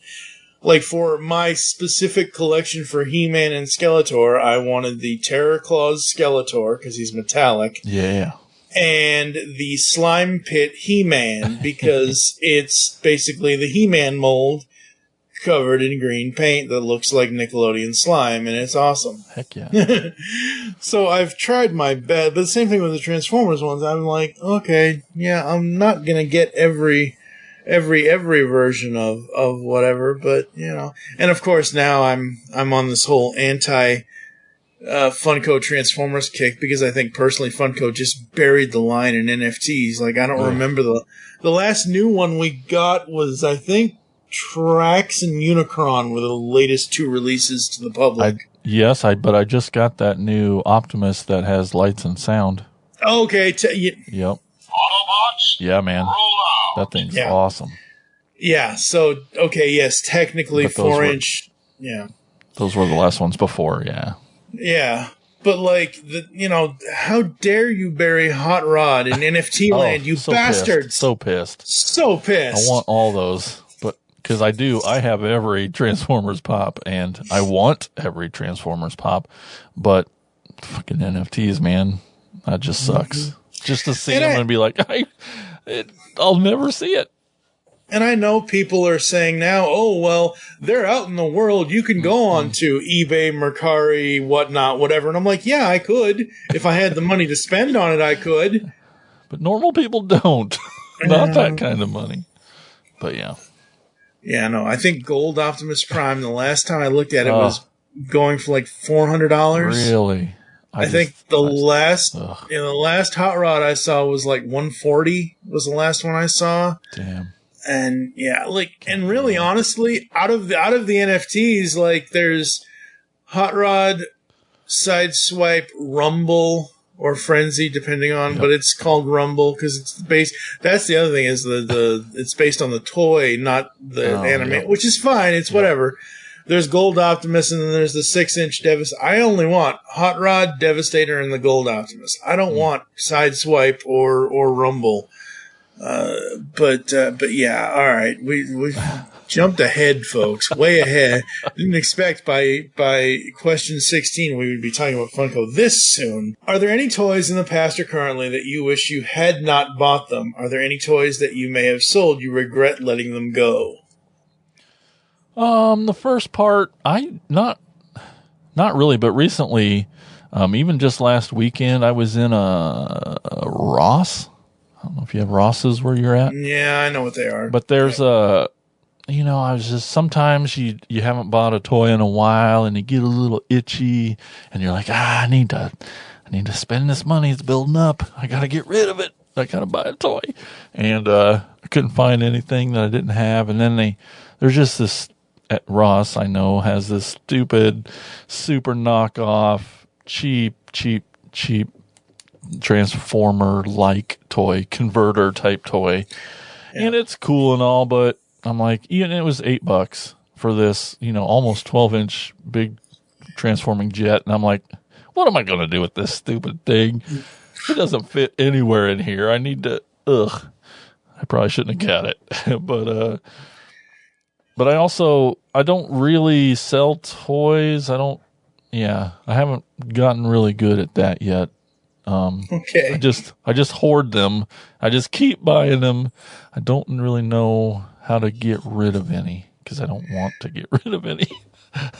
like for my specific collection for He-Man and Skeletor, I wanted the Terror Claws Skeletor because he's metallic. Yeah. And the Slime Pit He-Man because it's basically the He-Man mold covered in green paint that looks like Nickelodeon slime, and it's awesome. Heck yeah. So I've tried my best, but the same thing with the Transformers ones. I'm like, okay, yeah, I'm not going to get every version of whatever, but you know. And of course now I'm on this whole anti Funko Transformers kick because I think personally Funko just buried the line in NFTs. Like I don't remember the last new one we got was I think Trax and Unicron were the latest two releases to the public. But I just got that new Optimus that has lights and sound. Okay. Yep. Autobots, yeah, man. roll out. That thing's awesome. Yeah, so, okay, yes, technically 4-inch. Yeah. Those were the last ones before, yeah. Yeah. But, like, how dare you bury Hot Rod in NFT land, you bastard! So pissed. So pissed. I want all those. Because I have every Transformers pop, and I want every Transformers pop, but fucking NFTs, man, that just sucks. Just to see them and be like, I'll never see it. And I know people are saying now, oh, well, they're out in the world. You can go on to eBay, Mercari, whatnot, whatever. And I'm like, yeah, I could. If I had the money to spend on it, I could. But normal people don't. Not that kind of money. But yeah. Yeah, no, I think Gold Optimus Prime, the last time I looked at it, was going for like $400. Really? I think the last Hot Rod I saw was like $140 was the last one I saw. Damn. And yeah, and really honestly, out of the NFTs, like there's Hot Rod, Sideswipe, Rumble, or Frenzy, depending on, but it's called Rumble because it's based. That's the other thing is it's based on the toy, not the anime, which is fine. It's whatever. There's Gold Optimus, and then there's the 6-inch Devastator. I only want Hot Rod, Devastator, and the Gold Optimus. I don't want Sideswipe or Rumble. But yeah, all right. We jumped ahead, folks, way ahead. Didn't expect by question 16 we would be talking about Funko this soon. Are there any toys in the past or currently that you wish you had not bought them? Are there any toys that you may have sold you regret letting them go? The first part, not really, but recently, even just last weekend, I was in a Ross. I don't know if you have Rosses where you're at. Yeah, I know what they are. But there's I was just, sometimes you haven't bought a toy in a while and you get a little itchy and you're like, I need to spend this money. It's building up. I got to get rid of it. I got to buy a toy. And, I couldn't find anything that I didn't have. And then there's just this, at Ross, I know, has this stupid, super knockoff, cheap Transformer-like toy, converter-type toy. Yeah. And it's cool and all, but I'm like, even it was $8 for this, almost 12-inch big transforming jet. And I'm like, what am I going to do with this stupid thing? It doesn't fit anywhere in here. I need to, I probably shouldn't have got it. But I don't really sell toys. I haven't gotten really good at that yet. Okay. I just hoard them. I just keep buying them. I don't really know how to get rid of any because I don't want to get rid of any.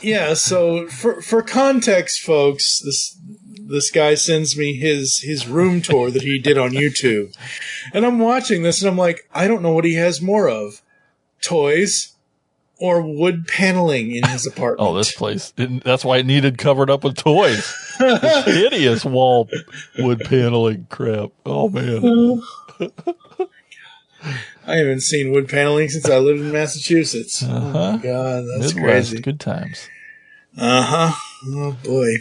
Yeah. So for context, folks, this guy sends me his room tour that he did on YouTube, and I'm watching this and I'm like, I don't know what he has more of, toys or wood paneling in his apartment. Oh, this place. That's why it needed covered up with toys. This hideous wall wood paneling crap. Oh, man. I haven't seen wood paneling since I lived in Massachusetts. Oh, my God. That's Midwest, crazy. Good times. Uh-huh. Oh, boy.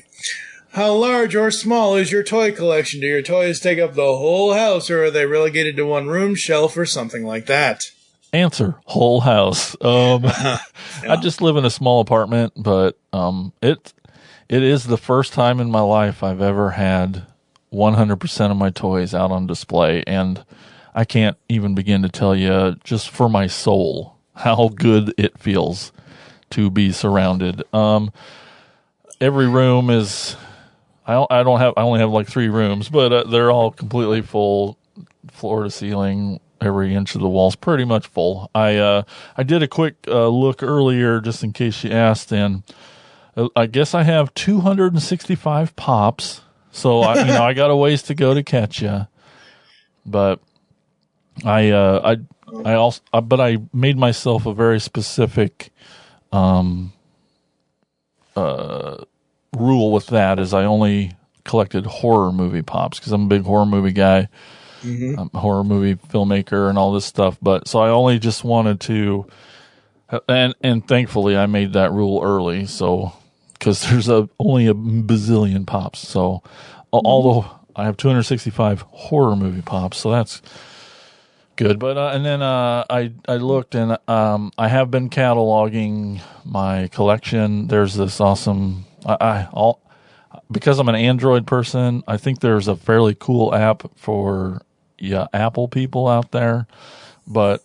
How large or small is your toy collection? Do your toys take up the whole house, or are they relegated to one room, shelf, or something like that? Answer, whole house. I just live in a small apartment, but it is the first time in my life I've ever had 100% of my toys out on display, and I can't even begin to tell you, just for my soul, how good it feels to be surrounded. Every room is, I only have like 3 rooms, but they're all completely full, floor to ceiling. Every inch of the wall's pretty much full. I did a quick look earlier just in case you asked, and I guess I have 265 pops. So I got a ways to go to catch you. But I made myself a very specific rule with that, is I only collected horror movie pops because I'm a big horror movie guy. Mm-hmm. I'm a horror movie filmmaker and all this stuff, but so I only just wanted to, and thankfully I made that rule early, so because there's only a bazillion pops. So although I have 265 horror movie pops, so that's good. But and then I looked, and I have been cataloging my collection. There's this awesome because I'm an Android person, I think there's a fairly cool app for Apple people out there. But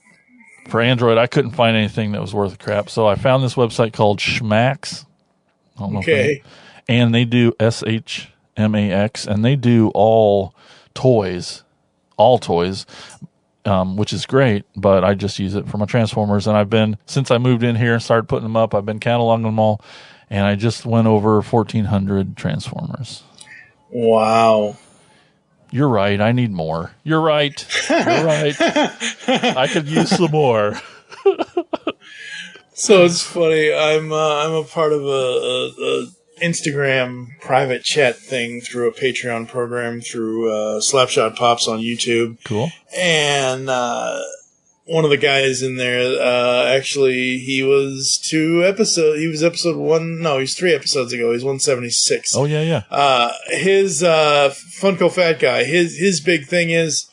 for Android, I couldn't find anything that was worth a crap. So I found this website called Schmax. Okay. And they do SHMAX, and they do all toys, which is great, but I just use it for my Transformers. And since I moved in here and started putting them up, I've been cataloging them all. And I just went over 1,400 Transformers. Wow. You're right. I need more. You're right. I could use some more. So it's funny. I'm a part of a Instagram private chat thing through a Patreon program through Slapshot Pops on YouTube. Cool. And one of the guys in there, actually, he was 3 episodes ago. He's 176. Oh, yeah. His Funko Fat Guy, his big thing is,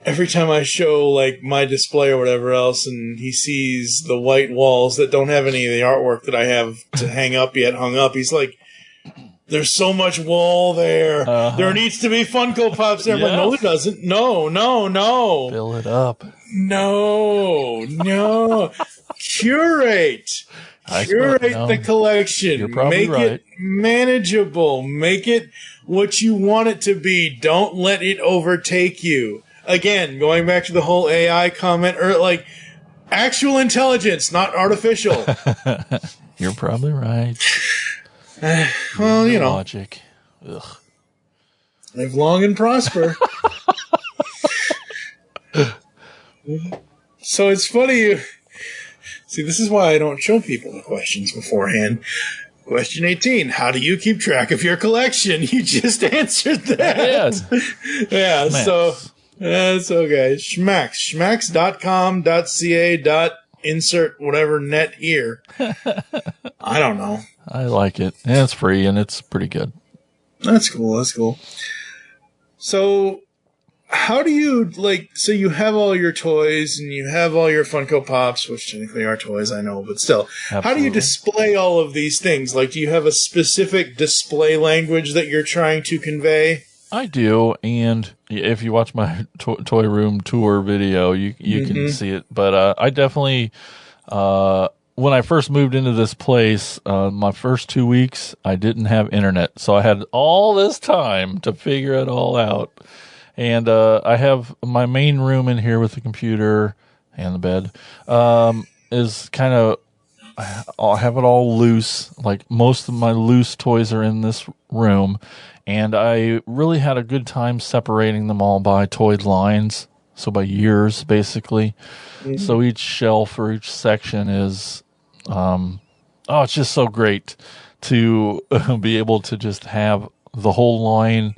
every time I show, like, my display or whatever else, and he sees the white walls that don't have any of the artwork that I have to hang up yet hung up, he's like, there's so much wall there. Uh-huh. There needs to be Funko Pops there. Yes. But no, it doesn't. No. Fill it up. No. Curate the collection. You're probably Make it manageable. Make it what you want it to be. Don't let it overtake you. Again, going back to the whole AI comment, or like actual intelligence, not artificial. You're probably right. Well, logic. Ugh. Live long and prosper. So it's funny. See, this is why I don't show people the questions beforehand. Question 18. How do you keep track of your collection? You just answered that. Yeah, Schmax. So that's okay. Schmax. Schmax.com.ca. Insert whatever net here. I don't know. I like it. And it's free, and it's pretty good. That's cool. So, how do you, so you have all your toys and you have all your Funko Pops, which technically are toys, I know, but still. Absolutely. How do you display all of these things? Do you have a specific display language that you're trying to convey? I do, and if you watch my toy room tour video, you can see it. But I definitely, when I first moved into this place, my first 2 weeks, I didn't have internet. So I had all this time to figure it all out. And I have my main room in here with the computer and the bed is kind of, I'll have it all loose. Most of my loose toys are in this room. And I really had a good time separating them all by toy lines. So by years, basically. Mm-hmm. So each shelf or each section is, it's just so great to be able to just have the whole line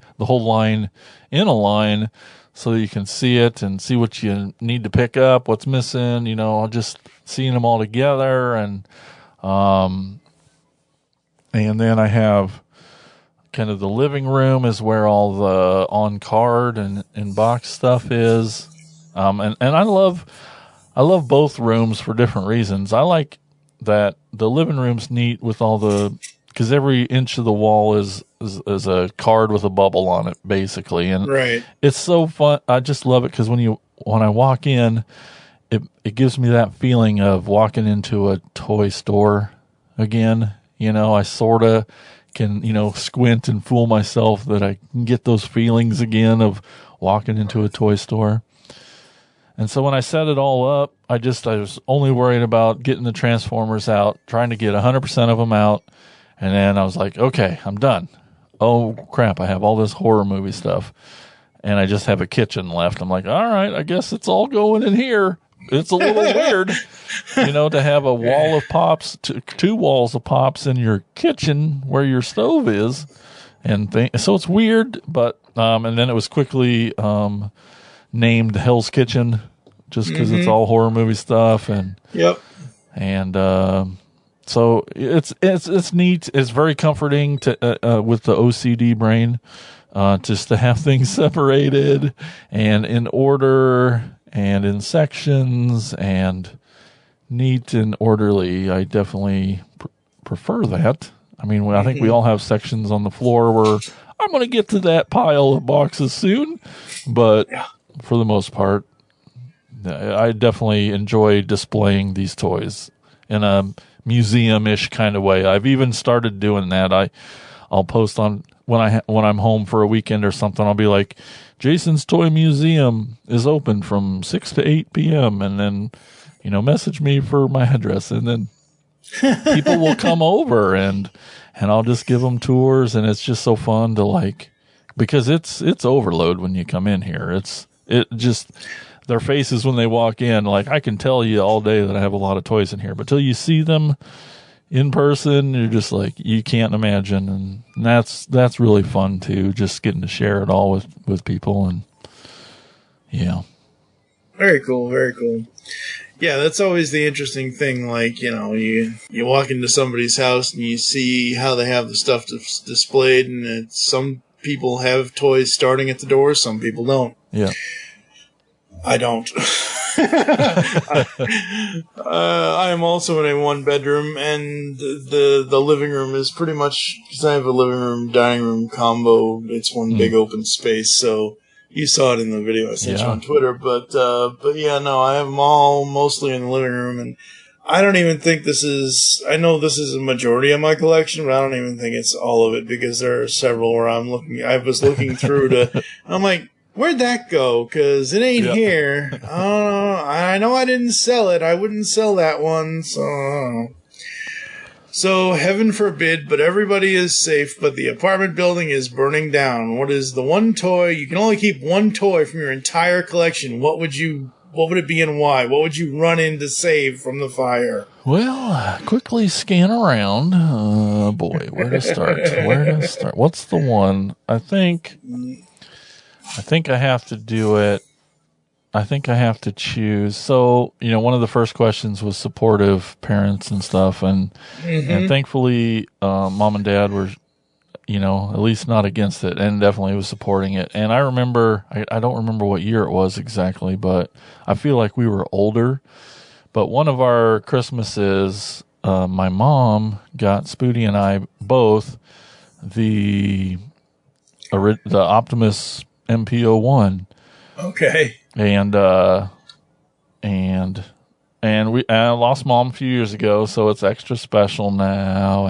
in a line so that you can see it and see what you need to pick up, what's missing, just seeing them all together. And then I have kind of the living room is where all the on card and box stuff is. And I love both rooms for different reasons. I like that the living room's neat with all because every inch of the wall is a card with a bubble on it, basically. And right. It's so fun. I just love it because when I walk in, it gives me that feeling of walking into a toy store again. I sort of can, squint and fool myself that I can get those feelings again of walking into a toy store. And so when I set it all up, I was only worried about getting the Transformers out, trying to get 100% of them out. And then I was like, okay, I'm done. Oh, crap, I have all this horror movie stuff. And I just have a kitchen left. I'm like, all right, I guess it's all going in here. It's a little weird, to have a wall of pops, two walls of pops in your kitchen where your stove is. So it's weird, but, and then it was quickly named Hell's Kitchen just because it's all horror movie stuff. And, yep. And, so it's neat. It's very comforting to with the OCD brain, just to have things separated and in order and in sections and neat and orderly. I definitely prefer that. I mean, I think we all have sections on the floor where I'm going to get to that pile of boxes soon, but for the most part, I definitely enjoy displaying these toys in a museum-ish kind of way. I've even started doing that. I'll post on when I'm home for a weekend or something. I'll be like, Jason's Toy Museum is open from 6 to 8 p.m. and then message me for my address, and then people will come over and I'll just give them tours, and it's just so fun to because it's overload when you come in here. Their faces when they walk in, I can tell you all day that I have a lot of toys in here, but till you see them in person, you're just you can't imagine. And that's really fun too, just getting to share it all with people. And yeah. Very cool. Very cool. Yeah, that's always the interesting thing. You walk into somebody's house and you see how they have the stuff displayed, and some people have toys starting at the door, some people don't. Yeah. I don't. I am also in a one-bedroom, and the living room is pretty much, because I have a living room, dining room combo. It's one big open space, so you saw it in the video I sent you on Twitter. But yeah, no, I have them all mostly in the living room, and I don't even think I know this is a majority of my collection, but I don't even think it's all of it, because there are several where I was looking through to, I'm like, where'd that go? Because it ain't here. I know I didn't sell it. I wouldn't sell that one. So heaven forbid, but everybody is safe, but the apartment building is burning down. What is the one toy? You can only keep one toy from your entire collection. What would it be and why? What would you run in to save from the fire? Well, quickly scan around. Boy, where to start? What's the one? I think I have to do it. I think I have to choose. So, one of the first questions was supportive parents and stuff. And thankfully, mom and dad at least not against it, and definitely was supporting it. And I remember, I don't remember what year it was exactly, but I feel like we were older. But one of our Christmases, my mom got Spooty and I both the Optimus MP01. Okay. And I lost Mom a few years ago, so it's extra special now,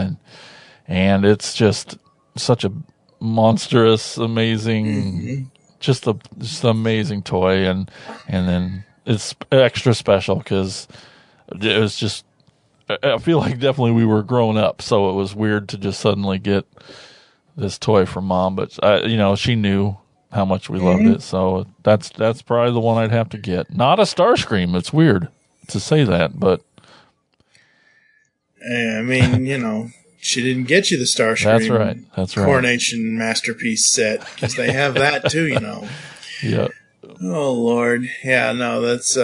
and it's just such a monstrous, amazing, just an amazing toy, and then it's extra special because it was just. I feel like definitely we were growing up, so it was weird to just suddenly get this toy from Mom, but she knew how much we loved it, so that's probably the one I'd have to get. Not a Starscream. It's weird to say that, but I mean, she didn't get you the Starscream. That's right. Coronation Masterpiece set, because they have that too. Yeah. Oh Lord, yeah, no, that's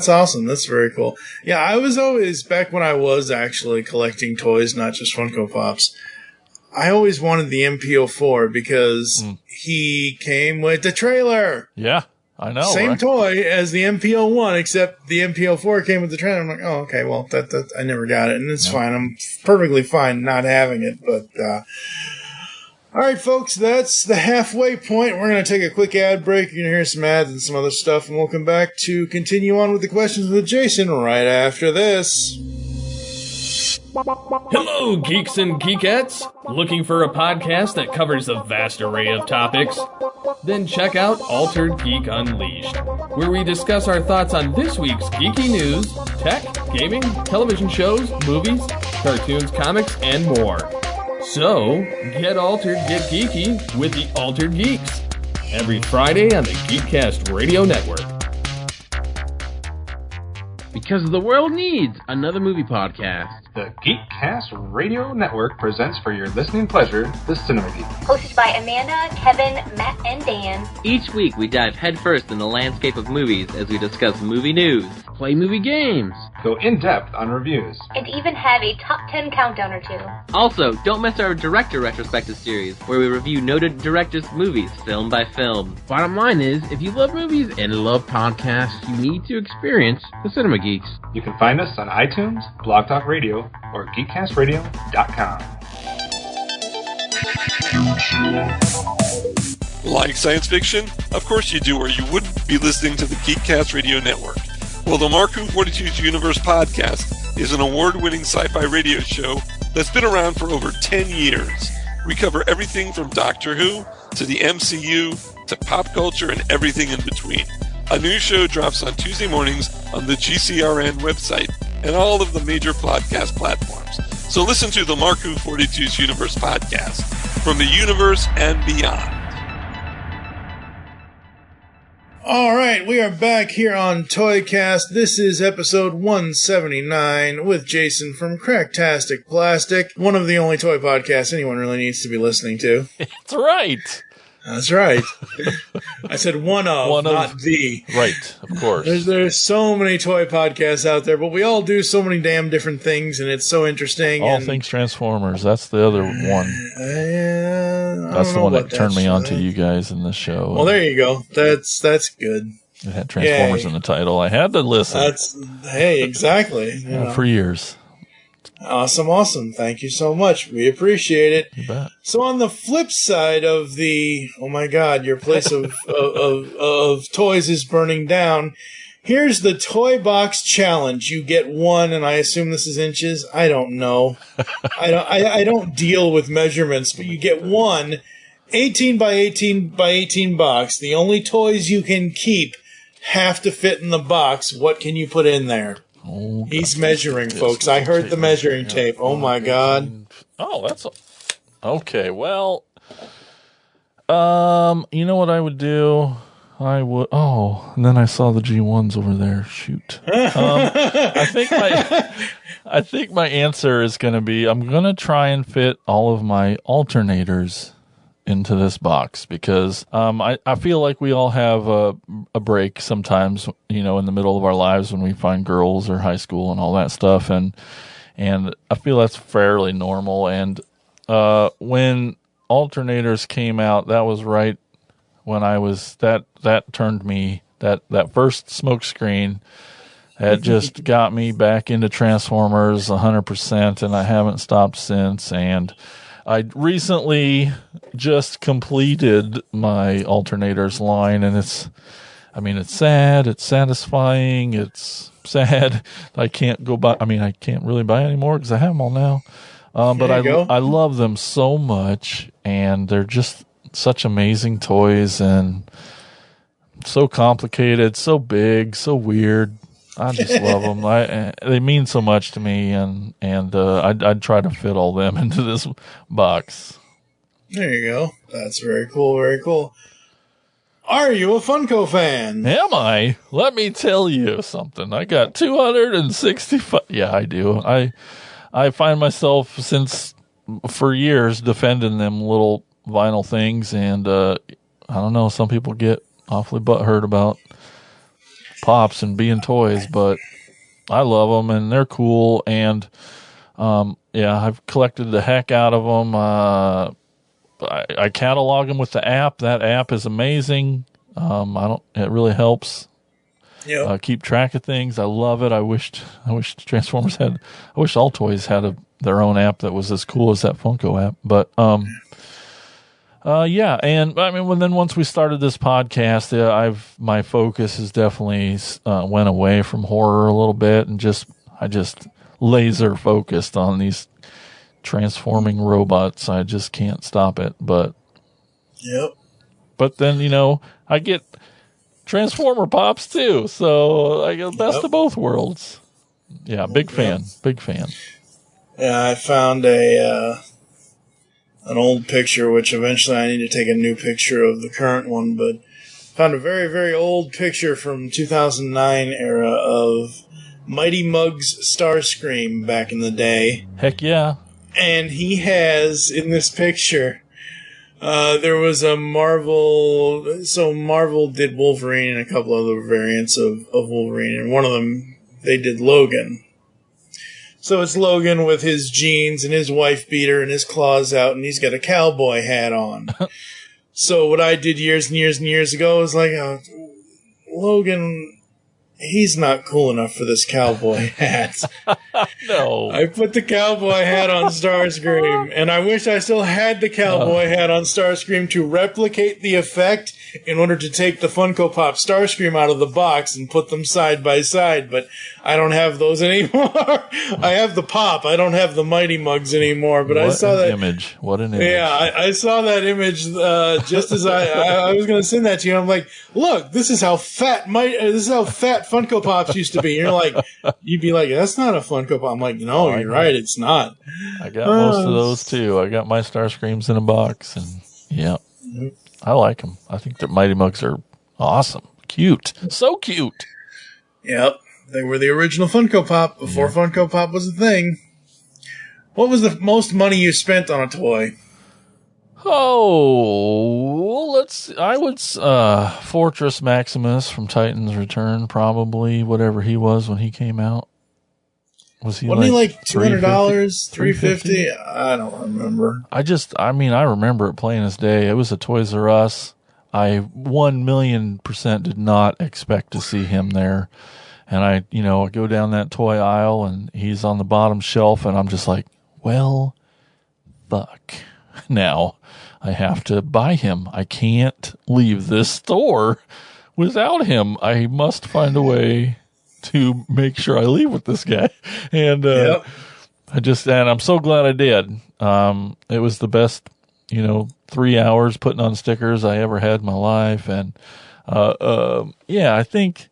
awesome. That's very cool. Yeah, I was always, back when I was actually collecting toys, not just Funko Pops, I always wanted the MP04 because he came with the trailer. Yeah, I know. Same right? toy as the MP01, except the MP04 came with the trailer. I'm like, oh, okay, well, that I never got it, and it's fine. I'm perfectly fine not having it, but all right, folks, that's the halfway point. We're going to take a quick ad break. You're going to hear some ads and some other stuff, and we'll come back to continue on with the questions with Jason right after this. Hello, geeks and geekettes! Looking for a podcast that covers a vast array of topics? Then check out Altered Geek Unleashed, where we discuss our thoughts on this week's geeky news, tech, gaming, television shows, movies, cartoons, comics, and more. So, get altered, get geeky with the Altered Geeks. Every Friday on the Geekcast Radio Network. Because the world needs another movie podcast. The Geekcast Radio Network presents for your listening pleasure the Cinema Geek. Hosted by Amanda, Kevin, Matt, and Dan. Each week we dive headfirst in the landscape of movies as we discuss movie news, play movie games, go in-depth on reviews, and even have a top 10 countdown or two. Also, don't miss our director retrospective series, where we review noted directors' movies film by film. Bottom line is, if you love movies and love podcasts, you need to experience the Cinema Geeks. You can find us on iTunes, Blog Talk Radio, or GeekCastRadio.com. Like science fiction? Of course you do, or you wouldn't be listening to the Geekcast Radio Network. Well, the Mark Who 42's Universe podcast is an award-winning sci-fi radio show that's been around for over 10 years. We cover everything from Doctor Who to the MCU to pop culture and everything in between. A new show drops on Tuesday mornings on the GCRN website and all of the major podcast platforms. So listen to the Mark Who 42's Universe podcast from the universe and beyond. All right, we are back here on Toycast. This is episode 179 with Jason from Cracktastic Plastic, one of the only toy podcasts anyone really needs to be listening to. That's right. That's right. I said one of, not the. Right, of course. There's so many toy podcasts out there, but we all do so many damn different things, and it's so interesting. All things Transformers. That's the other one. That's the one that turned me on to you guys in the show. Well, there you go. That's good. It had Transformers in the title. I had to listen. Hey, exactly. For years. Awesome. Thank you so much. We appreciate it. You bet. So on the flip side of the, oh my God, your place of toys is burning down, here's the Toy Box Challenge. You get one, and I assume this is inches. I don't know. I don't deal with measurements, but you get one 18 by 18 by 18 box. The only toys you can keep have to fit in the box. What can you put in there? Oh, he's measuring, folks. I heard the measuring tape. Oh, my God. Oh, that's... Okay, well... you know what I would do? I would... Oh, and then I saw the G1s over there. Shoot. I think my answer is going to be, I'm going to try and fit all of my alternators into this box because I feel like we all have a break sometimes, in the middle of our lives when we find girls or high school and all that stuff, and I feel that's fairly normal. And when alternators came out, that was right when I was, that turned me, that first smoke screen had just got me back into Transformers 100%, and I haven't stopped since. And I recently just completed my alternators line, and it's sad, it's satisfying, it's sad. I can't go buy, I can't really buy anymore because I have them all now. But I love them so much, and they're just such amazing toys, and so complicated, so big, so weird. I just love them. They mean so much to me, and I'd try to fit all them into this box. There you go. That's very cool. Very cool. Are you a Funko fan? Am I? Let me tell you something. I got 265. Yeah, I do. I find myself for years defending them little vinyl things, and I don't know. Some people get awfully butthurt about Pops and being toys, but I love them and they're cool. And I've collected the heck out of them. I catalog them with the app. That app is amazing. It really helps keep track of things. I love it. I wish Transformers had. I wish all toys had their own app that was as cool as that Funko app. But and then once we started this podcast, my focus has definitely went away from horror a little bit, and I just laser focused on these transforming robots. I just can't stop it. But then I get Transformer Pops too, so I get the best of both worlds. Yeah, big fan. Yeah, I found an old picture, which eventually I need to take a new picture of the current one, but found a very, very old picture from 2009 era of Mighty Muggs Starscream back in the day. Heck yeah. And he has, in this picture, there was a Marvel did Wolverine and a couple other variants of Wolverine, and one of them, they did Logan. So it's Logan with his jeans and his wife beater and his claws out, and he's got a cowboy hat on. So what I did years and years and years ago was like, Logan, he's not cool enough for this cowboy hat. No. I put the cowboy hat on Starscream, and I wish I still had the cowboy hat on Starscream to replicate the effect in order to take the Funko Pop Starscream out of the box and put them side by side, but I don't have those anymore. I have the Pop. I don't have the Mighty Mugs anymore, but I saw that image. What an image. Yeah, I saw that image just as I was going to send that to you. I'm like, look, this is how fat Funko Pops used to be. And you'd be like, that's not a Funko Pop. I'm like, no, you're right, it's not. I got most of those too. I got my Starscreams in a box, and I like them. I think the Mighty Mugs are awesome. Cute. So cute. Yep. They were the original Funko Pop before Funko Pop was a thing. What was the most money you spent on a toy? Fortress Maximus from Titan's Return, probably, whatever he was when he came out. Wasn't he like $200, $350? I don't remember. I remember it plain as day. It was a Toys R Us. I 1,000,000% did not expect to see him there. And I go down that toy aisle and he's on the bottom shelf, and I'm just like, well, fuck. Now I have to buy him. I can't leave this store without him. I must find a way to make sure I leave with this guy. And I'm so glad I did. It was the best, 3 hours putting on stickers I ever had in my life. And I think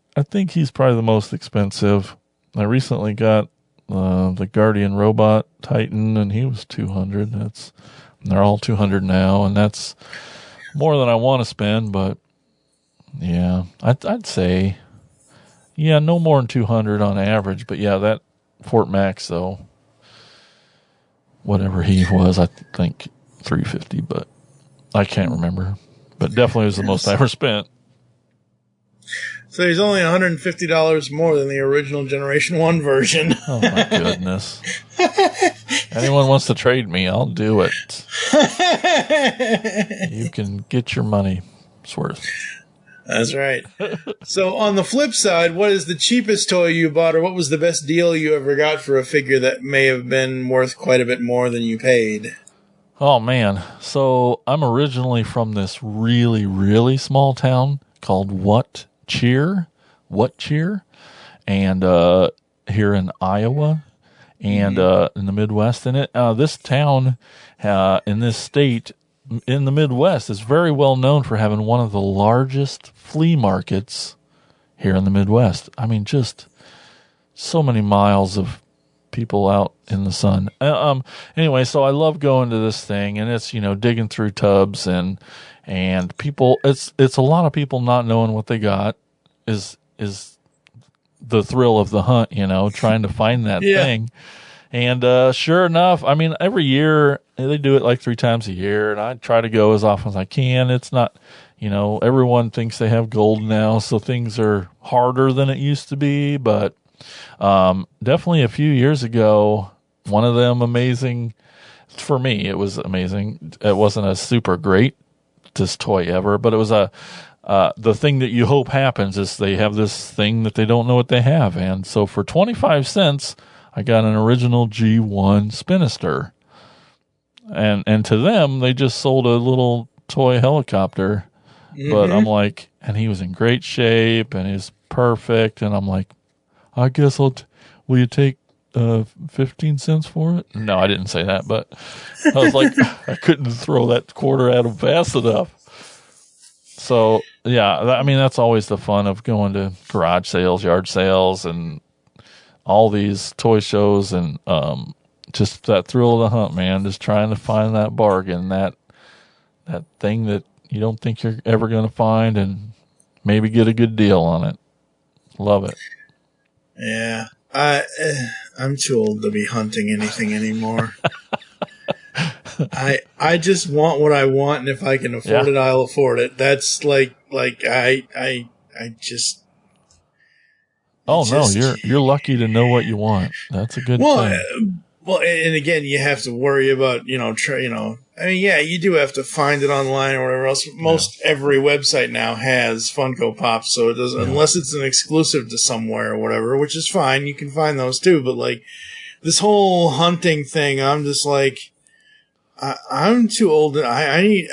he's probably the most expensive. I recently got the Guardian Robot Titan, and he was $200. They're all $200 now, and that's more than I want to spend. But yeah, I'd say, no more than $200 on average. But yeah, that Fort Max though, whatever he was, I think $350, but I can't remember. But definitely was the most I ever spent. So he's only $150 more than the original Generation 1 version. Oh my goodness. Anyone wants to trade me, I'll do it. You can get your money's worth. That's right. So on the flip side, what is the cheapest toy you bought, or what was the best deal you ever got for a figure that may have been worth quite a bit more than you paid? Oh, man. So I'm originally from this really, really small town called What Cheer, and here in Iowa and in the Midwest. And this town in this state in the Midwest is very well known for having one of the largest flea markets here in the Midwest. I mean, just so many miles of people out in the sun. Anyway, so I love going to this thing, and it's, digging through tubs and people, it's a lot of people not knowing what they got is the thrill of the hunt, trying to find that thing. And sure enough, I mean, every year they do it like 3 times a year, and I try to go as often as I can. It's not, everyone thinks they have gold now, so things are harder than it used to be. But definitely a few years ago, one of them amazing, for me, it was amazing. It wasn't a super greatest toy ever, but it was the thing that you hope happens is they have this thing that they don't know what they have. And so for 25 cents, I got an original G1 Spinister. And to them, they just sold a little toy helicopter. Mm-hmm. But I'm like, and he was in great shape and he's perfect. And I'm like, I guess will you take 15 cents for it? No, I didn't say that, but I was like, I couldn't throw that quarter at him fast enough. So, yeah, I mean, that's always the fun of going to garage sales, yard sales, and all these toy shows, and just that thrill of the hunt, man, just trying to find that bargain, that thing that you don't think you're ever going to find, and maybe get a good deal on it. Love it. Yeah, I'm too old to be hunting anything anymore. I just want what I want, and if I can afford it, I'll afford it. That's like I just. Oh no, you're lucky to know what you want. That's a good thing. Well, and again, you have to worry about I mean, yeah, you do have to find it online or whatever else. Most every website now has Funko Pops, so it doesn't unless it's an exclusive to somewhere or whatever, which is fine. You can find those too, but like this whole hunting thing, I'm just like, I'm too old. I need.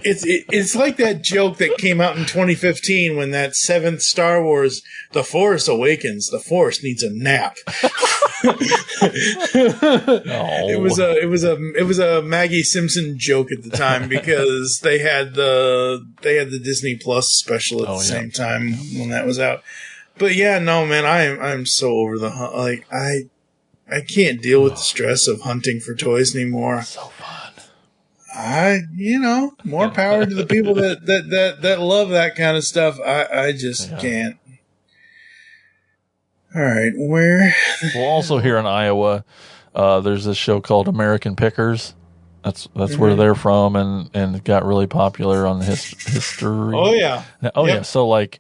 It's like that joke that came out in 2015 when that 7th Star Wars, The Force Awakens. The Force needs a nap. It was a Maggie Simpson joke at the time because they had the Disney Plus special at the same time when that was out. But yeah, no, man, I'm so over the hunt. Like I can't deal with the stress of hunting for toys anymore. So fun. More power to the people that love that kind of stuff. I just can't. All right, where? Well, also here in Iowa, there's this show called American Pickers. That's where they're from, and it got really popular on the history. Oh yeah. Yeah. So like,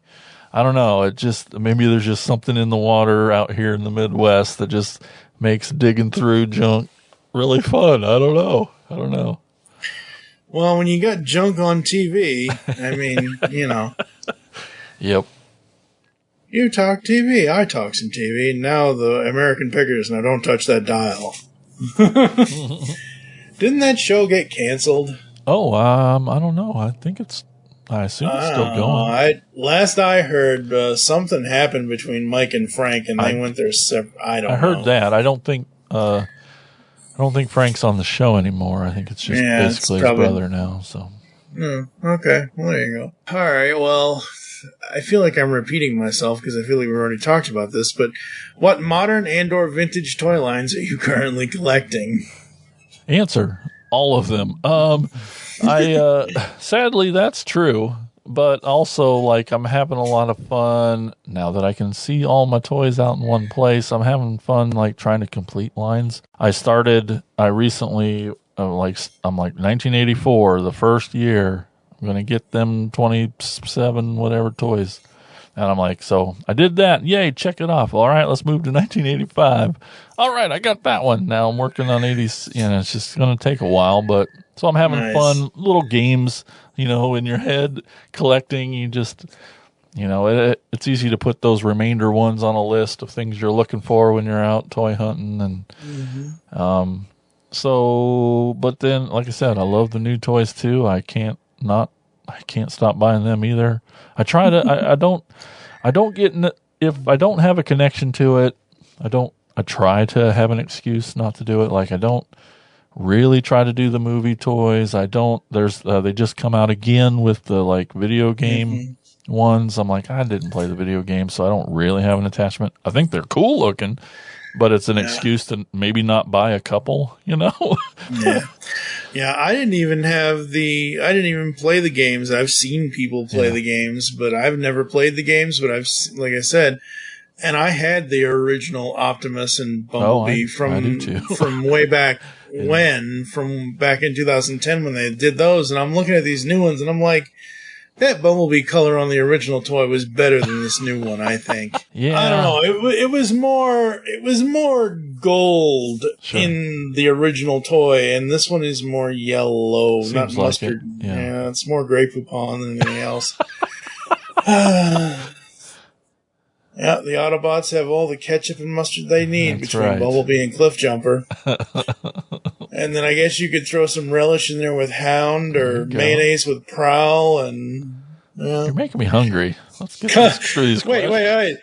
I don't know. It just maybe there's just something in the water out here in the Midwest that just makes digging through junk really fun. I don't know. Well, when you got junk on TV, I mean, Yep. You talk TV, I talk some TV, and now the American Pickers, now don't touch that dial. Didn't that show get canceled? Oh, I don't know. I assume it's still going. Last I heard, something happened between Mike and Frank, and they went their separate. I heard that. I don't think Frank's on the show anymore. I think it's just basically his brother now. So. Okay. Well, there you go. All right. Well, I feel like I'm repeating myself because I feel like we've already talked about this. But what modern and/or vintage toy lines are you currently collecting? Answer: all of them. Sadly, that's true. But also, like, I'm having a lot of fun now that I can see all my toys out in one place. I'm having fun, like, trying to complete lines. I recently, I'm like 1984, the first year. I'm going to get them 27 whatever toys. And I'm like, so I did that. Yay, check it off. All right, let's move to 1985. All right, I got that one. Now I'm working on 80s. It's just going to take a while, but so I'm having fun little games, in your head collecting. You just, it's easy to put those remainder ones on a list of things you're looking for when you're out toy hunting. And, so, but then, like I said, I love the new toys too. I can't stop buying them either. I try to, I don't get, if I don't have a connection to it, I try to have an excuse not to do it. Like I don't really try to do the movie toys. They just come out again with the like video game ones. I'm like, I didn't play the video game, so I don't really have an attachment. I think they're cool looking, but it's an excuse to maybe not buy a couple, Yeah, I didn't even play the games. I've seen people play the games, but I've never played the games. But like I said, and I had the original Optimus and Bumblebee from way back from back in 2010 when they did those. And I'm looking at these new ones, and I'm like, that Bumblebee color on the original toy was better than this new one, I think. Yeah. I don't know. It was more gold in the original toy, and this one is more yellow, not mustard. Like yeah, it's more Grey Poupon than anything else. Yeah, the Autobots have all the ketchup and mustard they need between Bumblebee and Cliffjumper. And then I guess you could throw some relish in there with Hound or mayonnaise with Prowl. And you're making me hungry. Let's get through these questions. Wait.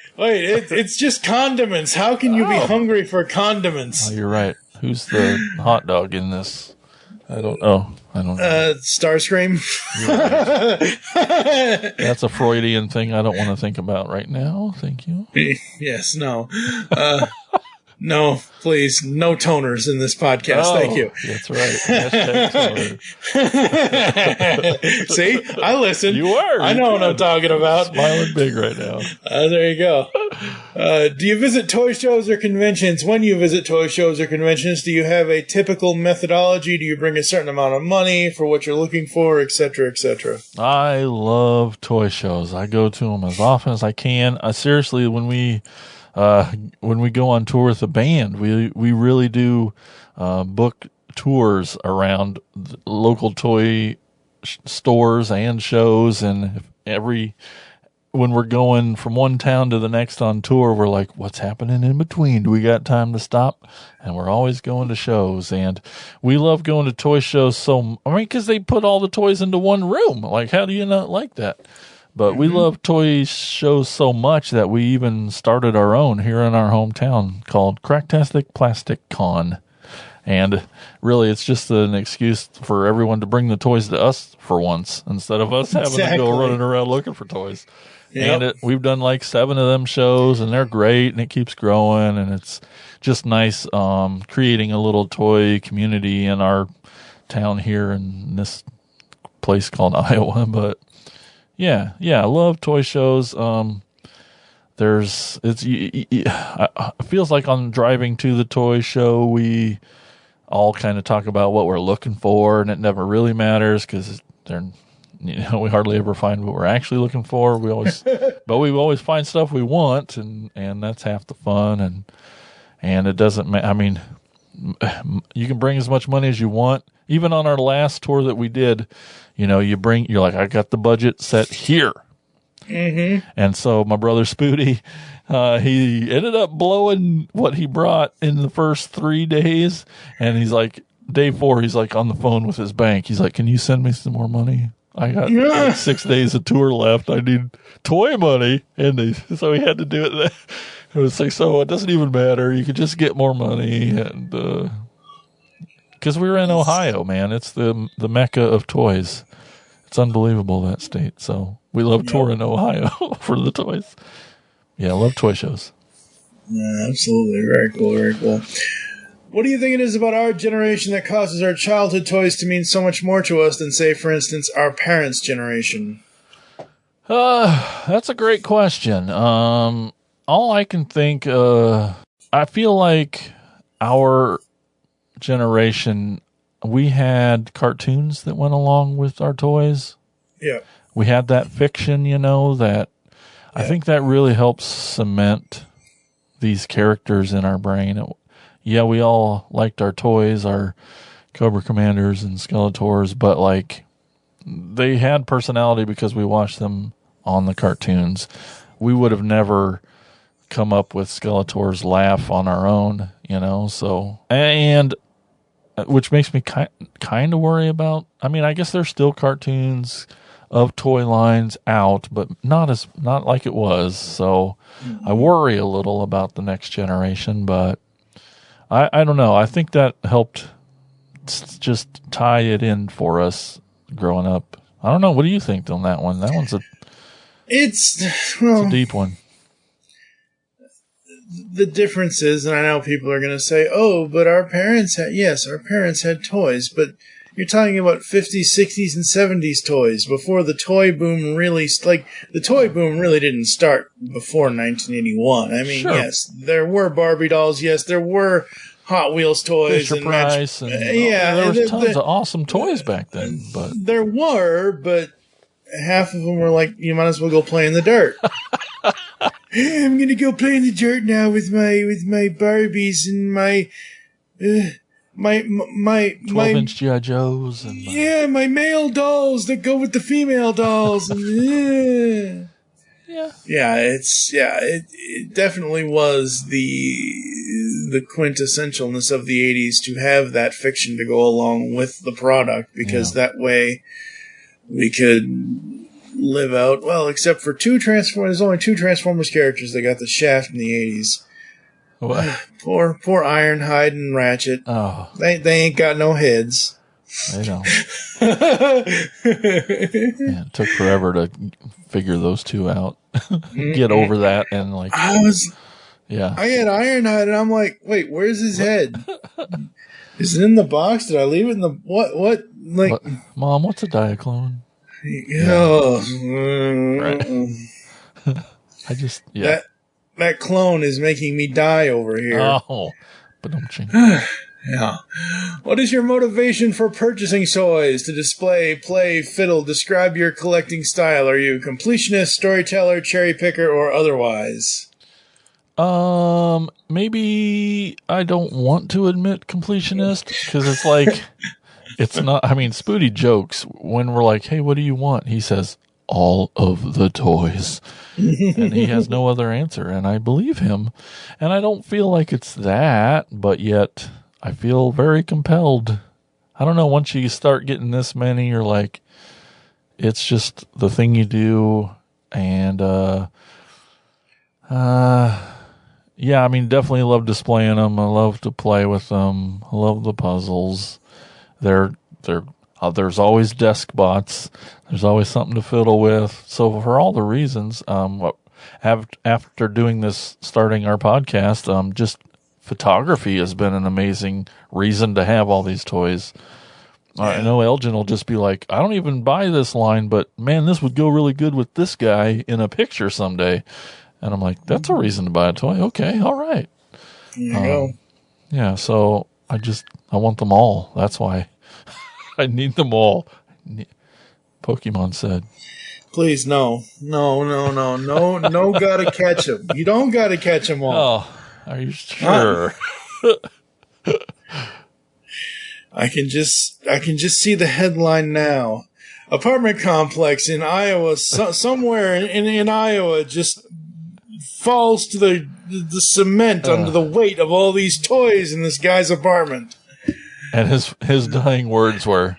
It's just condiments. How can you be hungry for condiments? Oh, you're right. Who's the hot dog in this? I don't know. Starscream. That's a Freudian thing I don't want to think about right now. Thank you. Yes, no. No, please, no toners in this podcast. Thank you. That's right. See, I listen. You were. I know what I'm talking about. Smiling big right now. There you go. Do you visit toy shows or conventions? When you visit toy shows or conventions, do you have a typical methodology? Do you bring a certain amount of money for what you're looking for, et cetera, et cetera? I love toy shows. I go to them as often as I can. Seriously, when we go on tour with the band, we really do book tours around local toy stores and shows, and when we're going from one town to the next on tour, we're like, what's happening in between? Do we got time to stop? And we're always going to shows, and we love going to toy shows because they put all the toys into one room. Like, how do you not like that? But we love toy shows so much that we even started our own here in our hometown called Cracktastic Plastic Con. And really, it's just an excuse for everyone to bring the toys to us for once, instead of us having to go running around looking for toys. Yep. And we've done like 7 of them shows, and they're great, and it keeps growing, and it's just nice creating a little toy community in our town here in this place called Iowa. But yeah, I love toy shows. It feels like on driving to the toy show, we all kind of talk about what we're looking for, and it never really matters because we hardly ever find what we're actually looking for. We always find stuff we want, and that's half the fun. And it doesn't matter. I mean, you can bring as much money as you want. Even on our last tour that we did, you're like, I got the budget set here. Mm-hmm. And so my brother Spooty, he ended up blowing what he brought in the first 3 days. And he's like, day 4, he's like on the phone with his bank. He's like, can you send me some more money? I got like 6 days of tour left. I need toy money. So he had to do it. It was like, so it doesn't even matter. You could just get more money. And, because we were in Ohio, man. It's the mecca of toys. It's unbelievable, that state. So we love touring Ohio for the toys. Yeah, I love toy shows. Yeah, absolutely. Very cool, very cool. What do you think it is about our generation that causes our childhood toys to mean so much more to us than, say, for instance, our parents' generation? That's a great question. All I can think, I feel like our generation, we had cartoons that went along with our toys. Yeah. We had that fiction, that I think that really helps cement these characters in our brain. Yeah, we all liked our toys, our Cobra Commanders and Skeletors, but like they had personality because we watched them on the cartoons. We would have never come up with Skeletor's laugh on our own, so, and which makes me kind of worry about, I guess there's still cartoons of toy lines out, but not like it was. So I worry a little about the next generation, but I don't know. I think that helped just tie it in for us growing up. I don't know. What do you think on that one? That one's it's a deep one. The difference is, and I know people are going to say, oh, but our parents had toys, but you're talking about 50s, 60s, and 70s toys before the toy boom really, the toy boom really didn't start before 1981. Sure. Yes, there were Barbie dolls, yes, there were Hot Wheels toys. Fisher Price, there was tons of awesome toys back then. But there were, but half of them were like, you might as well go play in the dirt. I'm gonna go play in the dirt now with my Barbies and my 12-inch G.I. Joes and my male dolls that go with the female dolls. And, it definitely was the quintessentialness of the 80s to have that fiction to go along with the product, because that way we could live out, well, except for there's only two Transformers characters that got the shaft in the 80s. What? Poor Ironhide and Ratchet. Oh. They ain't got no heads. They don't. It took forever to figure those two out. Get over that and I had Ironhide and I'm like, wait, where's his head? Is it in the box? Did I leave it in the what? Mom, what's a Diaclone? That clone is making me die over here. Oh, but don't change. Yeah. What is your motivation for purchasing toys? To display, play, fiddle, describe your collecting style. Are you a completionist, storyteller, cherry picker, or otherwise? Maybe I don't want to admit completionist, because it's like, it's not, Spooty jokes when we're like, hey, what do you want? He says, all of the toys. And he has no other answer, and I believe him. And I don't feel like it's that, but yet I feel very compelled. I don't know, once you start getting this many, you're like, it's just the thing you do. And, definitely love displaying them. I love to play with them. I love the puzzles. There's always desk bots. There's always something to fiddle with. So for all the reasons, after doing this, starting our podcast, just photography has been an amazing reason to have all these toys. I know Elgin will just be like, I don't even buy this line, but man, this would go really good with this guy in a picture someday. And I'm like, that's a reason to buy a toy. Okay, all right. There you go. Yeah, so I want them all. That's why I need them all. Pokemon said. Please, no, gotta catch them. You don't gotta catch them all. Oh, are you sure? I can just see the headline now. Apartment complex in Iowa, somewhere in Iowa, just falls to the cement under the weight of all these toys in this guy's apartment. And his dying words were,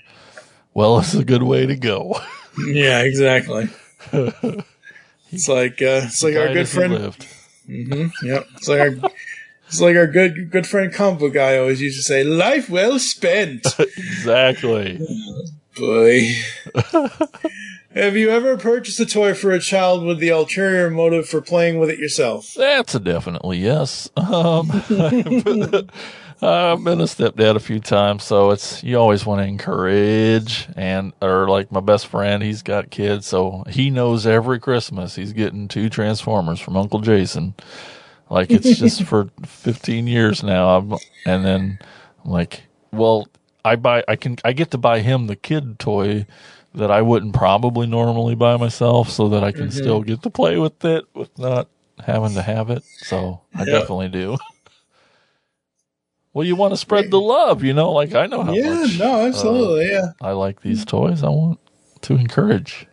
well, it's a good way to go. Yeah, exactly. It's like our good friend. Yep. It's like our good friend comic book guy always used to say, "Life well spent." Exactly. Boy. Have you ever purchased a toy for a child with the ulterior motive for playing with it yourself? That's a definitely yes. I've been a stepdad a few times, so you always want to encourage, or like my best friend, he's got kids, so he knows every Christmas he's getting 2 Transformers from Uncle Jason. Like, it's just for 15 years now. And then I'm like, well, I get to buy him the kid toy that I wouldn't probably normally buy myself, so that I can still get to play with it with not having to have it. So I definitely do. Well, you want to spread the love, like I know how much. Yeah, no, absolutely, I like these toys. I want to encourage.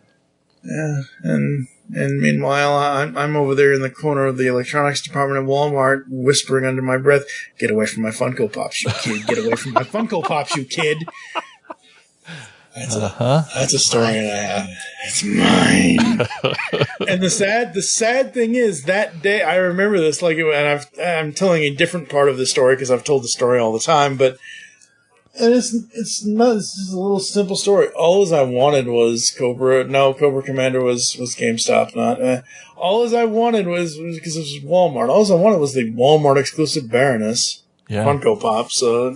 Yeah, and meanwhile, I'm over there in the corner of the electronics department at Walmart, whispering under my breath, "Get away from my Funko Pops, you kid! Get away from my Funko Pops, you kid!" That's a story that I have. It's mine. And the sad thing is, that day I remember this and I'm telling a different part of the story because I've told the story all the time, but. And it's just a little simple story. All I wanted was Cobra. No, Cobra Commander was GameStop. Not all I wanted was because it was Walmart. All I wanted was the Walmart exclusive Baroness Funko Pop. So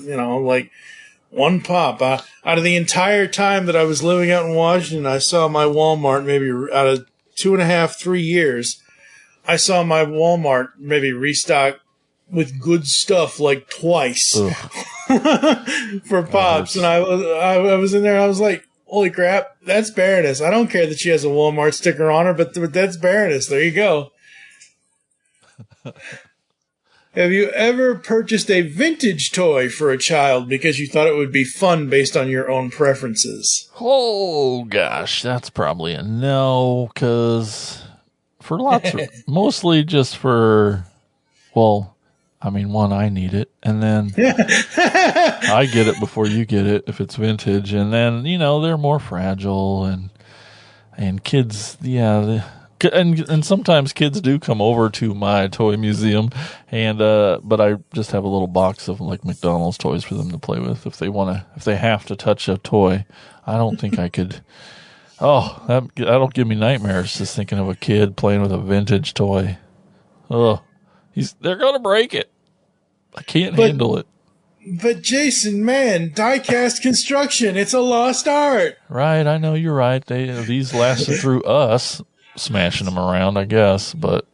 one pop out of the entire time that I was living out in Washington. I saw my Walmart maybe out of 2.5, 3 years. I saw my Walmart maybe restock with good stuff like twice. For Pops, and I was in there and I was like, holy crap, that's Baroness. I don't care that she has a Walmart sticker on her, but that's Baroness. There you go. Have you ever purchased a vintage toy for a child because you thought it would be fun based on your own preferences? Oh gosh, that's probably a no, because for lots of, mostly just for, one, I need it, and then I get it before you get it if it's vintage, and then, they're more fragile, and kids, and sometimes kids do come over to my toy museum, and but I just have a little box of like McDonald's toys for them to play with if they have to touch a toy. I don't think I could. Oh, that'll give me nightmares just thinking of a kid playing with a vintage toy. Oh. They're going to break it. I can't handle it. But Jason, man, die-cast construction, it's a lost art. Right, I know you're right. These lasted through us smashing them around, I guess. But,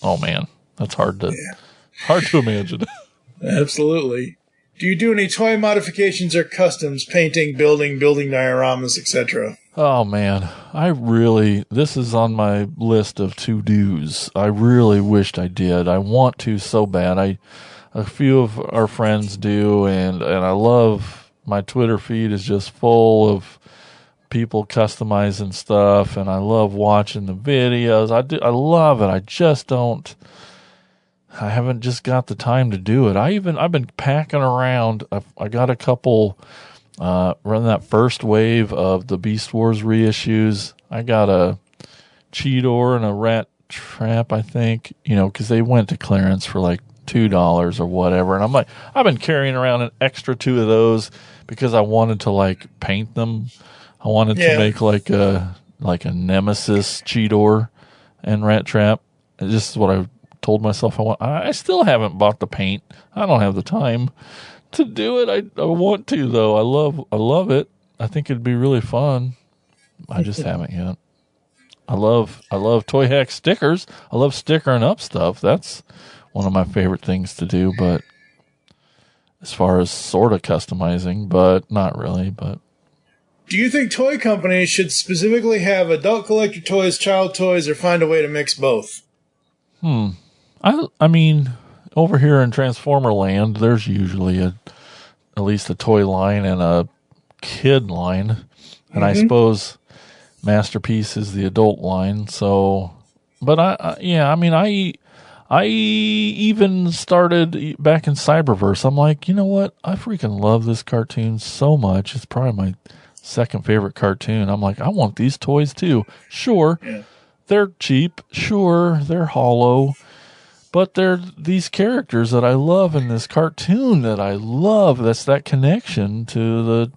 oh man, that's hard to imagine. Absolutely. Do you do any toy modifications or customs, painting, building dioramas, etc.? Oh man, this is on my list of to-dos. I really wished I did. I want to so bad. A few of our friends do, and I love, my Twitter feed is just full of people customizing stuff, and I love watching the videos. I love it. I haven't just got the time to do it. I've been packing around. I got a couple, run that first wave of the Beast Wars reissues. I got a Cheetor and a Rat Trap, I think, because they went to clearance for like $2 or whatever. And I'm like, I've been carrying around an extra 2 of those because I wanted to paint them. I wanted to make like a Nemesis Cheetor and Rat Trap. This is what I told myself I want. I still haven't bought the paint. I don't have the time to do it. I want to though. I love it. I think it'd be really fun. I just haven't yet. I love Toy Hack stickers. I love stickering up stuff. That's one of my favorite things to do, but as far as sort of customizing, but not really, but. Do you think toy companies should specifically have adult collector toys, child toys, or find a way to mix both? I mean, over here in Transformer Land, there's usually at least a toy line and a kid line, and I suppose Masterpiece is the adult line. So, but I even started back in Cyberverse. I'm like, you know what? I freaking love this cartoon so much. It's probably my second favorite cartoon. I'm like, I want these toys too. Sure, they're cheap. Sure, they're hollow. But they're these characters that I love in this cartoon that I love. That's that connection to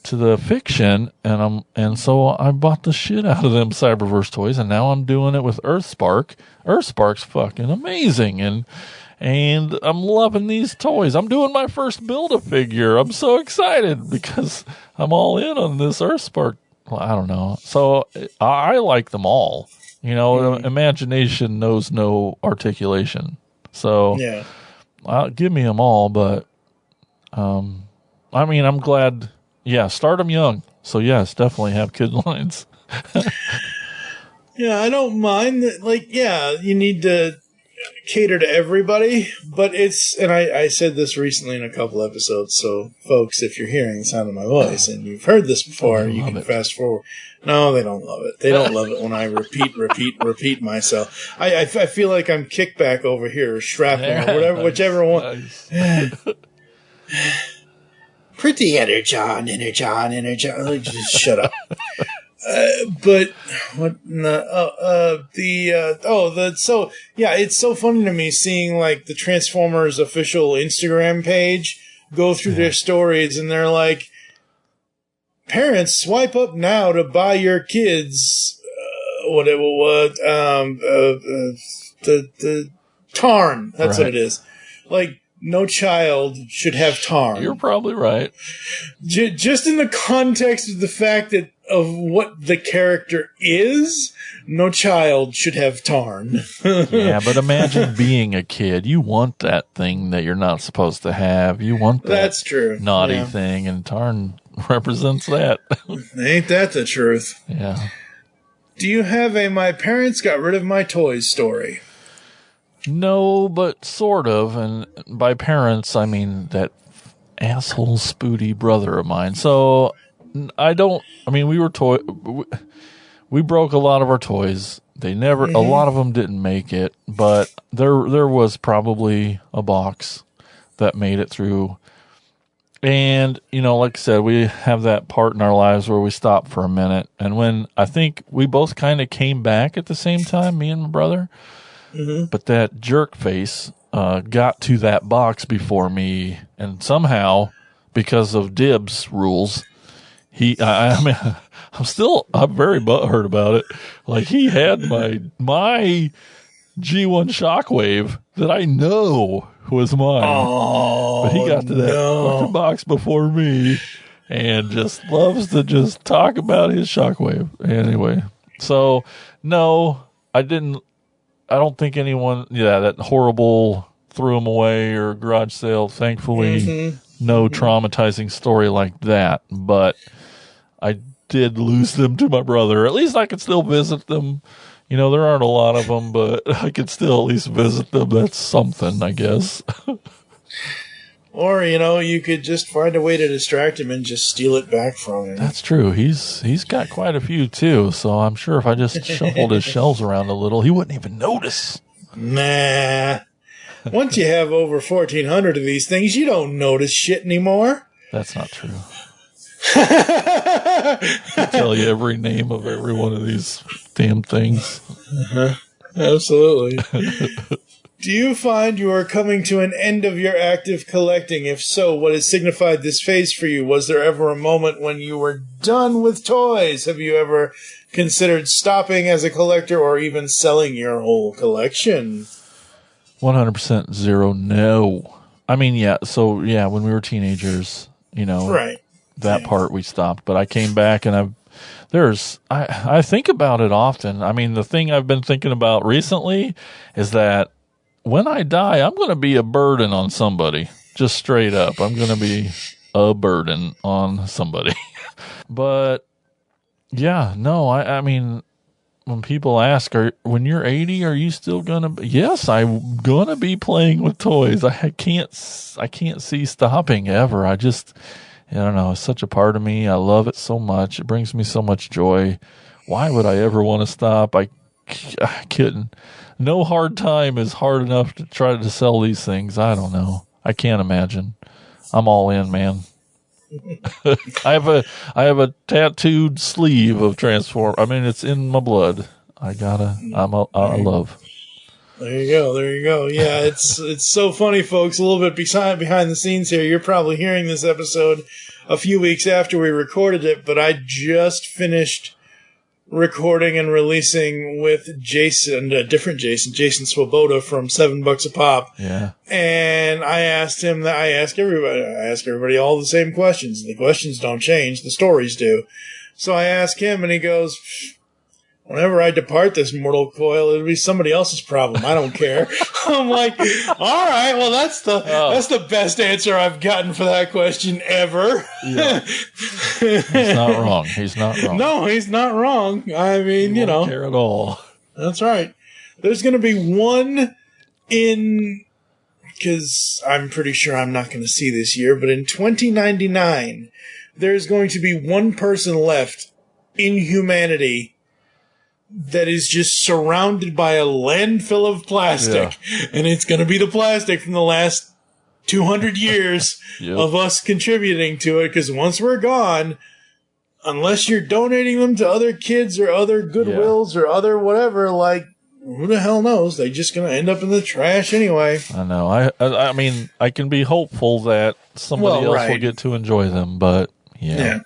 the fiction, and so I bought the shit out of them Cyberverse toys, and now I'm doing it with Earthspark. Earthspark's fucking amazing, and I'm loving these toys. I'm doing my first Build-A-Figure. I'm so excited because I'm all in on this Earthspark. Well, I don't know. So I like them all. Imagination knows no articulation. So give me them all, but I'm glad start them young. So yes, definitely have kid lines. Yeah, I don't mind that. Like, yeah, you need to cater to everybody, but and I said this recently in a couple episodes, so folks, if you're hearing the sound of my voice and you've heard this before, you can fast forward. No, they don't love it. They don't love it when I repeat myself. I feel like I'm kickback over here, or shrapnel, or whatever, whichever one. Nice. Pretty Energon. Like, just shut up. But what? It's so funny to me seeing like the Transformers official Instagram page go through their stories, and they're like, "Parents, swipe up now to buy your kids the Tarn." That's right. What it is. Like, no child should have Tarn. You're probably right. Just in the context of the fact that of what the character is, no child should have Tarn. Yeah, but imagine being a kid. You want that thing that you're not supposed to have. You want that That's true. naughty thing, and Tarn represents that. Ain't that the truth? Yeah. Do you have a "my parents got rid of my toys" story? No, but sort of. And by parents, I mean that asshole Spooty brother of mine. So we broke a lot of our toys. They never, a lot of them didn't make it, but there was probably a box that made it through. And, like I said, we have that part in our lives where we stop for a minute. And when I think we both kind of came back at the same time, me and my brother, but that jerk face got to that box before me. And somehow, because of Dibs rules, I'm very butthurt about it. Like, he had my G1 Shockwave that I know was mine. Oh, but he got to that fucking box before me and just loves to just talk about his Shockwave. Anyway, so no, I don't think anyone, that horrible threw him away or garage sale. Thankfully, no traumatizing story like that. But I did lose them to my brother. At least I could still visit them. There aren't a lot of them, but I could still at least visit them. That's something, I guess. Or, you could just find a way to distract him and just steal it back from him. That's true. He's got quite a few, too. So I'm sure if I just shuffled his shelves around a little, he wouldn't even notice. Nah. Once you have over 1,400 of these things, you don't notice shit anymore. That's not true. I tell you every name of every one of these damn things. Absolutely. Do you find you are coming to an end of your active collecting? If so, what has signified this phase for you? Was there ever a moment when you were done with toys? Have you ever considered stopping as a collector or even selling your whole collection? 100% zero, no. I mean, when we were teenagers, right. That part we stopped, but I came back and I think about it often. I mean, the thing I've been thinking about recently is that when I die, I'm going to be a burden on somebody. Just straight up. I'm going to be a burden on somebody. But I mean, when people ask, when you're 80, are you still going to be? Yes, I'm going to be playing with toys. I can't see stopping ever. I don't know. It's such a part of me. I love it so much. It brings me so much joy. Why would I ever want to stop? I couldn't. No hard time is hard enough to try to sell these things. I don't know. I can't imagine. I'm all in, man. I have a tattooed sleeve of Transform. I mean, it's in my blood. I love. There you go. Yeah, it's so funny, folks. A little bit behind the scenes here. You're probably hearing this episode a few weeks after we recorded it, but I just finished recording and releasing with Jason, a different Jason Swoboda from $7 a Pop. Yeah. And I asked him that I ask everybody all the same questions. The questions don't change, the stories do. So I ask him and he goes, whenever I depart this mortal coil, it'll be somebody else's problem. I don't care. I'm like, all right, well, that's the best answer I've gotten for that question ever. Yeah. He's not wrong. He's not wrong. No, he's not wrong. I mean, He won't care at all. That's right. There's going to be one because I'm pretty sure I'm not going to see this year, but in 2099, there's going to be one person left in humanity that is just surrounded by a landfill of plastic. Yeah. And it's going to be the plastic from the last 200 years of us contributing to it, because once we're gone, unless you're donating them to other kids or other Goodwills or other whatever, like, who the hell knows? They're just going to end up in the trash anyway. I know. I mean, I can be hopeful that somebody else will get to enjoy them, but yeah.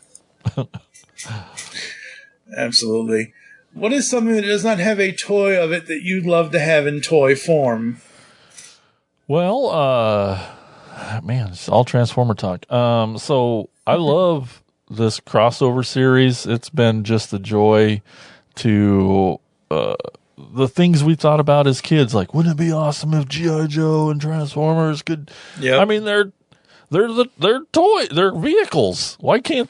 Absolutely. What is something that does not have a toy of it that you'd love to have in toy form? Well, man, it's all Transformer talk. So I love this crossover series. It's been just a joy to the things we thought about as kids. Like, wouldn't it be awesome if G.I. Joe and Transformers could? Yeah. I mean, they're vehicles. Why can't?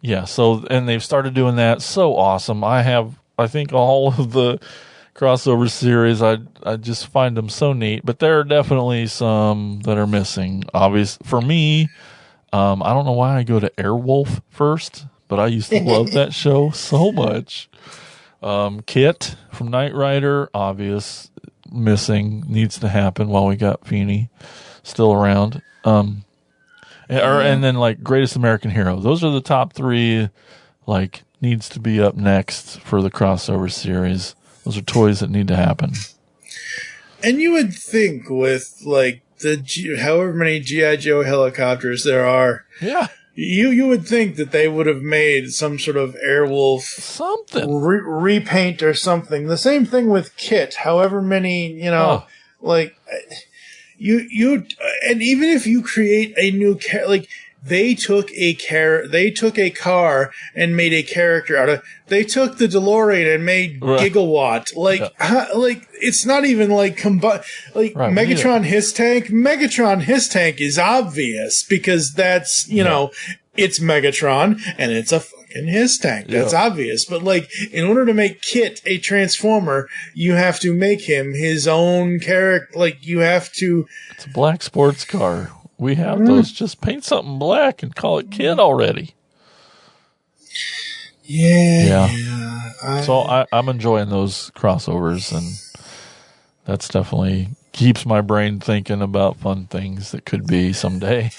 Yeah. So, and they've started doing that. So awesome. I think all of the crossover series, I just find them so neat, but there are definitely some that are missing. Obvious for me, I don't know why I go to Airwolf first, but I used to love that show so much. Kit from Knight Rider, obvious, missing, needs to happen while we got Feeney still around. And then like Greatest American Hero. Those are the top three, like, needs to be up next for the crossover series. Those are toys that need to happen. And you would think with like however many G.I. Joe helicopters there are, you would think that they would have made some sort of Airwolf repaint or something. The same thing with Kit. However many, like you, and even if you create a new like. They took a car and made a character out of it. They took the DeLorean and made Gigawatt. Like, like it's not even like Megatron his tank. Megatron his tank is obvious because that's it's Megatron and it's a fucking his tank. That's obvious. But like, in order to make Kit a Transformer, you have to make him his own character. Like, you have to. It's a black sports car. We have those. Just paint something black and call it Kid already. Yeah. So I'm enjoying those crossovers, and that's definitely keeps my brain thinking about fun things that could be someday.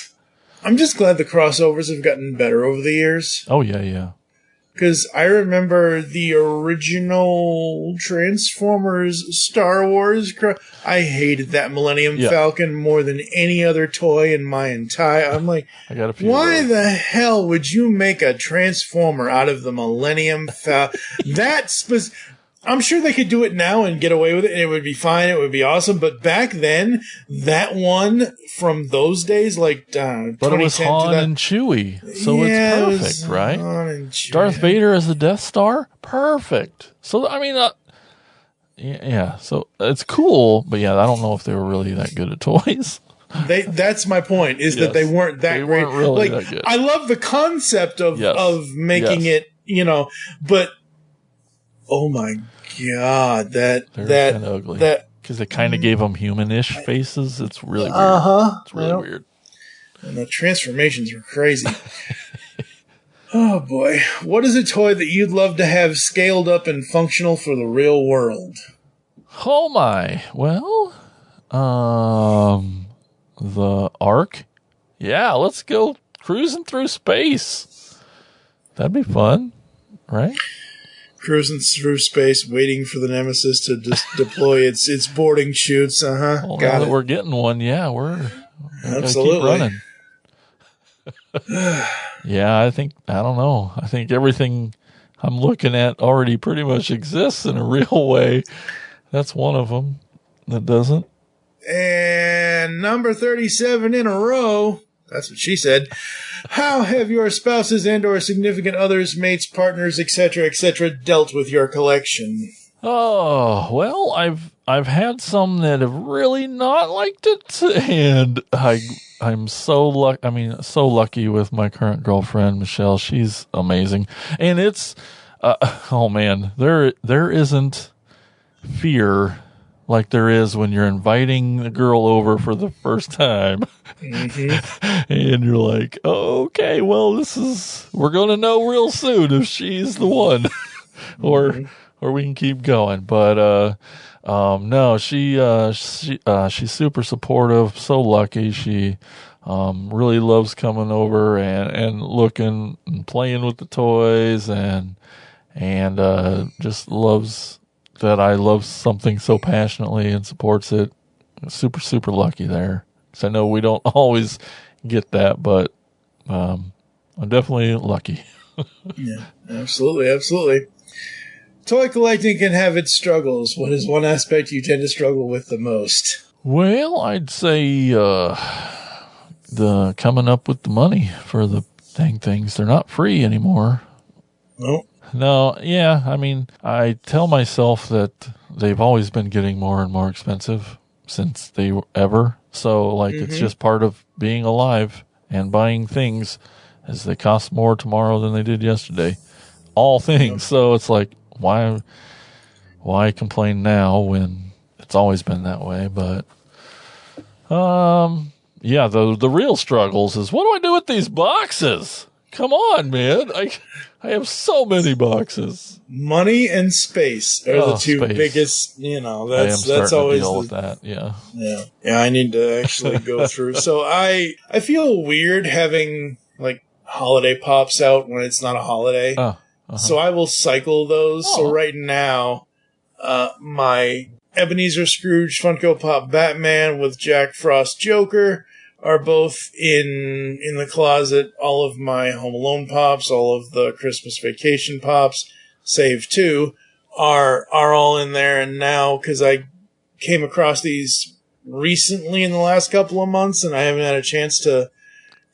I'm just glad the crossovers have gotten better over the years. Oh, yeah. Because I remember the original Transformers Star Wars. I hated that Millennium Falcon more than any other toy in my entire. I'm like, why the hell would you make a Transformer out of the Millennium Falcon? I'm sure they could do it now and get away with it, and it would be fine. It would be awesome. But back then, that one from those days, like, but it was Han and Chewie, so it's perfect, right? Darth Vader as the Death Star, perfect. So I mean, so it's cool, but I don't know if they were really that good at toys. That's my point. Is that they weren't that great? Weren't really that good. I love the concept of making it, but oh my God, they're kind of ugly. Because they kind of gave them human-ish faces. It's really weird. It's really weird. And the transformations were crazy. Oh boy. What is a toy that you'd love to have scaled up and functional for the real world? Oh my. Well, the Ark. Yeah, let's go cruising through space. That'd be fun, right? Cruising through space, waiting for the Nemesis to just deploy its boarding chutes. Well, now that we're getting one, we're absolutely keep running. I don't know. I think everything I'm looking at already pretty much exists in a real way. That's one of them that doesn't. And number 37 in a row. That's what she said. How have your spouses and or significant others, mates, partners, etc., dealt with your collection? Oh, well, I've had some that have really not liked it, and I'm so lucky with my current girlfriend, Michelle. She's amazing. And it's oh man, there isn't fear like there is when you're inviting the girl over for the first time. Mm-hmm. And you're like, oh, okay, well, we're going to know real soon if she's the one. or we can keep going. But no, she's super supportive, so lucky. She really loves coming over and looking and playing with the toys and just loves that I love something so passionately and supports it. Super, super lucky there. So I know we don't always get that, but I'm definitely lucky. Yeah, absolutely. Toy collecting can have its struggles. What is one aspect you tend to struggle with the most? Well, I'd say the coming up with the money for the dang things. They're not free anymore. Nope. No, yeah, I mean, I tell myself that they've always been getting more and more expensive since they were ever. So, it's just part of being alive and buying things as they cost more tomorrow than they did yesterday. All things. Yep. So it's like, why complain now when it's always been that way? But, yeah, the real struggles is, what do I do with these boxes? Come on, man. I have so many boxes. Money and space are the two biggest, that's always to deal with that. Yeah. Yeah, I need to actually go through. So I feel weird having holiday pops out when it's not a holiday. So I will cycle those. So right now, my Ebenezer Scrooge Funko Pop Batman with Jack Frost Joker are both in the closet. All of my Home Alone pops, all of the Christmas Vacation pops, save 2, are all in there. And now, because I came across these recently in the last couple of months, and I haven't had a chance to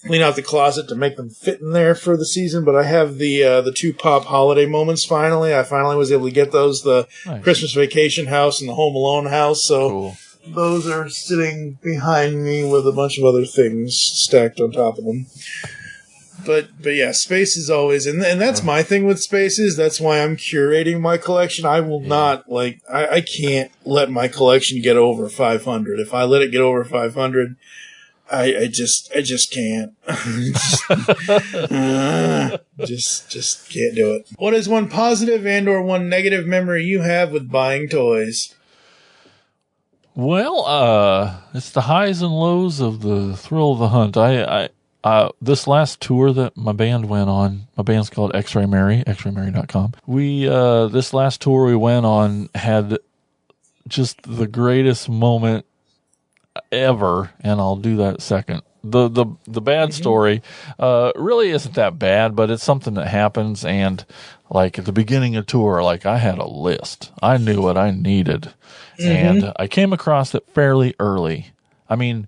clean out the closet to make them fit in there for the season, but I have the 2 pop holiday moments finally. I finally was able to get those, the nice. Christmas Vacation house and the Home Alone house. So cool. Those are sitting behind me with a bunch of other things stacked on top of them. But yeah, space is always, and that's my thing with spaces. That's why I'm curating my collection. I will not, I can't let my collection get over 500. If I let it get over 500, I just can't. just can't do it. What is one positive and or one negative memory you have with buying toys? Well, it's the highs and lows of the thrill of the hunt. This last tour that my band went on, my band's called X-Ray Mary, xraymary.com. This last tour we went on had just the greatest moment ever, and I'll do that second. The bad story really isn't that bad, but it's something that happens, and at the beginning of tour, I had a list. I knew what I needed, and I came across it fairly early. I mean,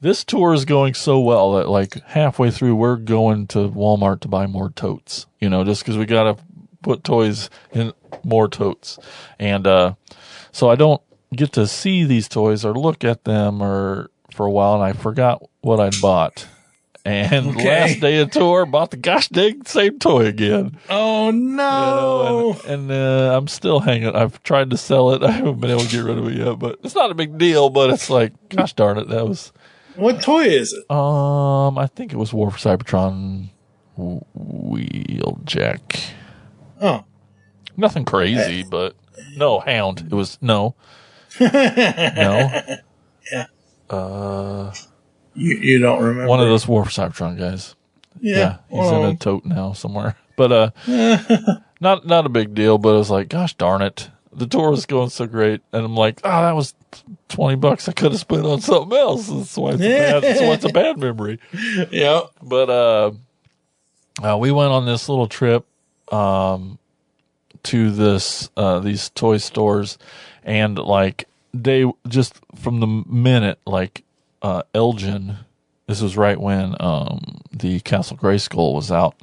this tour is going so well that halfway through we're going to Walmart to buy more totes, just because we got to put toys in more totes. And so I don't get to see these toys or look at them for a while, and I forgot what I'd bought. And last day of tour, bought the gosh dang same toy again. Oh no! And I'm still hanging. I've tried to sell it. I haven't been able to get rid of it yet, but it's not a big deal. But it's gosh darn it, that was. What toy is it? I think it was War for Cybertron Wheeljack. Oh, nothing crazy, but no Hound. It was no. No. Yeah. You don't remember one of those War for Cybertron guys? Yeah, he's in a tote now somewhere. But not a big deal. But it was gosh darn it, the tour was going so great, and I'm that was $20 I could have spent on something else. That's why it's a bad memory. Yeah. But we went on this little trip to these toy stores, and they just from the minute Elgin this was right when the Castle Grayskull was out,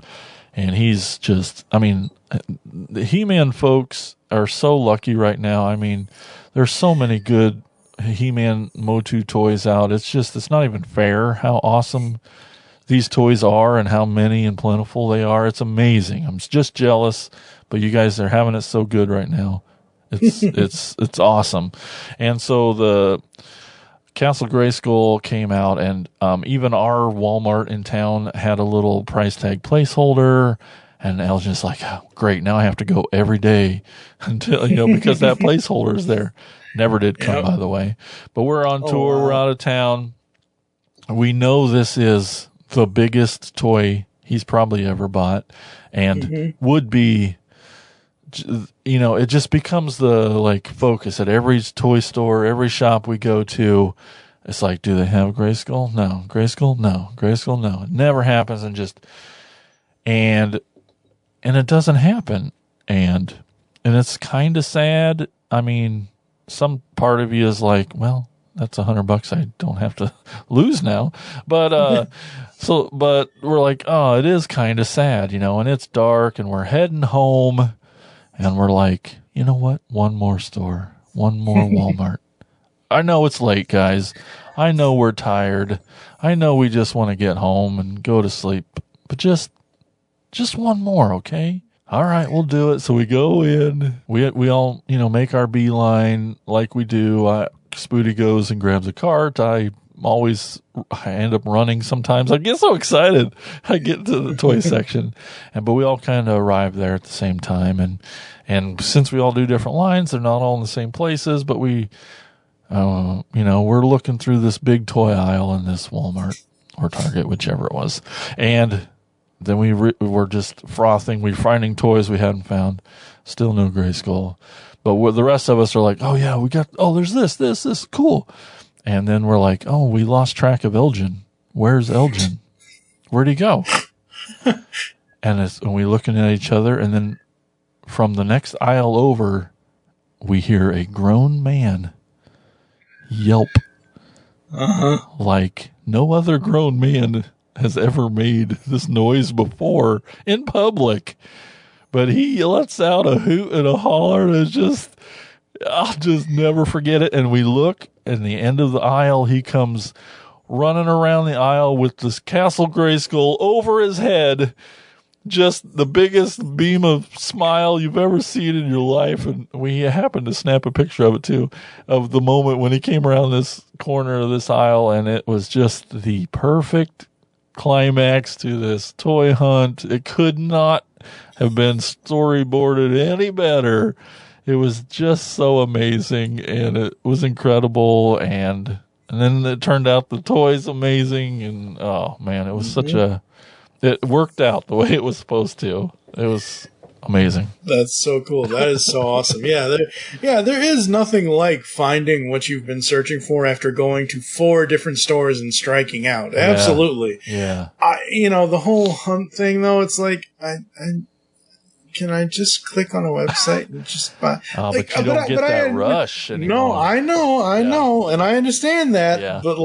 and he's just, I mean, the He-Man folks are so lucky right now. I mean, there's so many good He-Man Motu toys out. It's not even fair how awesome these toys are and how many and plentiful they are. It's amazing. I'm just jealous, but you guys are having it so good right now. It's awesome. And so the Castle Grayskull came out, and even our Walmart in town had a little price tag placeholder. And I was just like, oh, great, now I have to go every day until, because that placeholder is there. Never did come, by the way. But we're on tour. Wow. We're out of town. We know this is the biggest toy he's probably ever bought, and would be, it just becomes the focus at every toy store, every shop we go to. It's like, do they have Grayskull? No. Grayskull? No. Grayskull? No. It never happens, and it doesn't happen, and it's kind of sad. I mean, some part of you is like, well, that's $100 I don't have to lose now. But, but we're like, oh, it is kind of sad, and it's dark and we're heading home and we're like, you know what? One more store, one more Walmart. I know it's late, guys. I know we're tired. I know we just want to get home and go to sleep, but just one more. Okay. All right, we'll do it. So we go in, we all, make our beeline like we do. Spooty goes and grabs a cart. I end up running sometimes. I get so excited. I get to the toy section, but we all kind of arrive there at the same time. And since we all do different lines, they're not all in the same places, but we're looking through this big toy aisle in this Walmart or Target, whichever it was. And then we were just frothing. We're finding toys we hadn't found. Still no Grayskull. But the rest of us are like, oh, yeah, there's this, cool. And then we're like, oh, we lost track of Elgin. Where's Elgin? Where'd he go? And we're looking at each other, and then from the next aisle over, we hear a grown man yelp. Like no other grown man has ever made this noise before in public. But he lets out a hoot and a holler, and I'll just never forget it. And we look, and the end of the aisle, he comes running around the aisle with this Castle Grayskull over his head. Just the biggest beam of smile you've ever seen in your life. And we happened to snap a picture of it too, of the moment when he came around this corner of this aisle, and it was just the perfect climax to this toy hunt. It could not have been storyboarded any better. It was just so amazing, and it was incredible, and then it turned out the toy's amazing, and oh man, it was it worked out the way it was supposed to. It was amazing. That's so cool. That is so awesome. Yeah, there is nothing like finding what you've been searching for after going to 4 different stores and striking out. Absolutely. Yeah. The whole hunt thing, though, it's like, can I just click on a website and just buy? But you don't get that rush anymore. No, I know, and I understand that. Yeah. But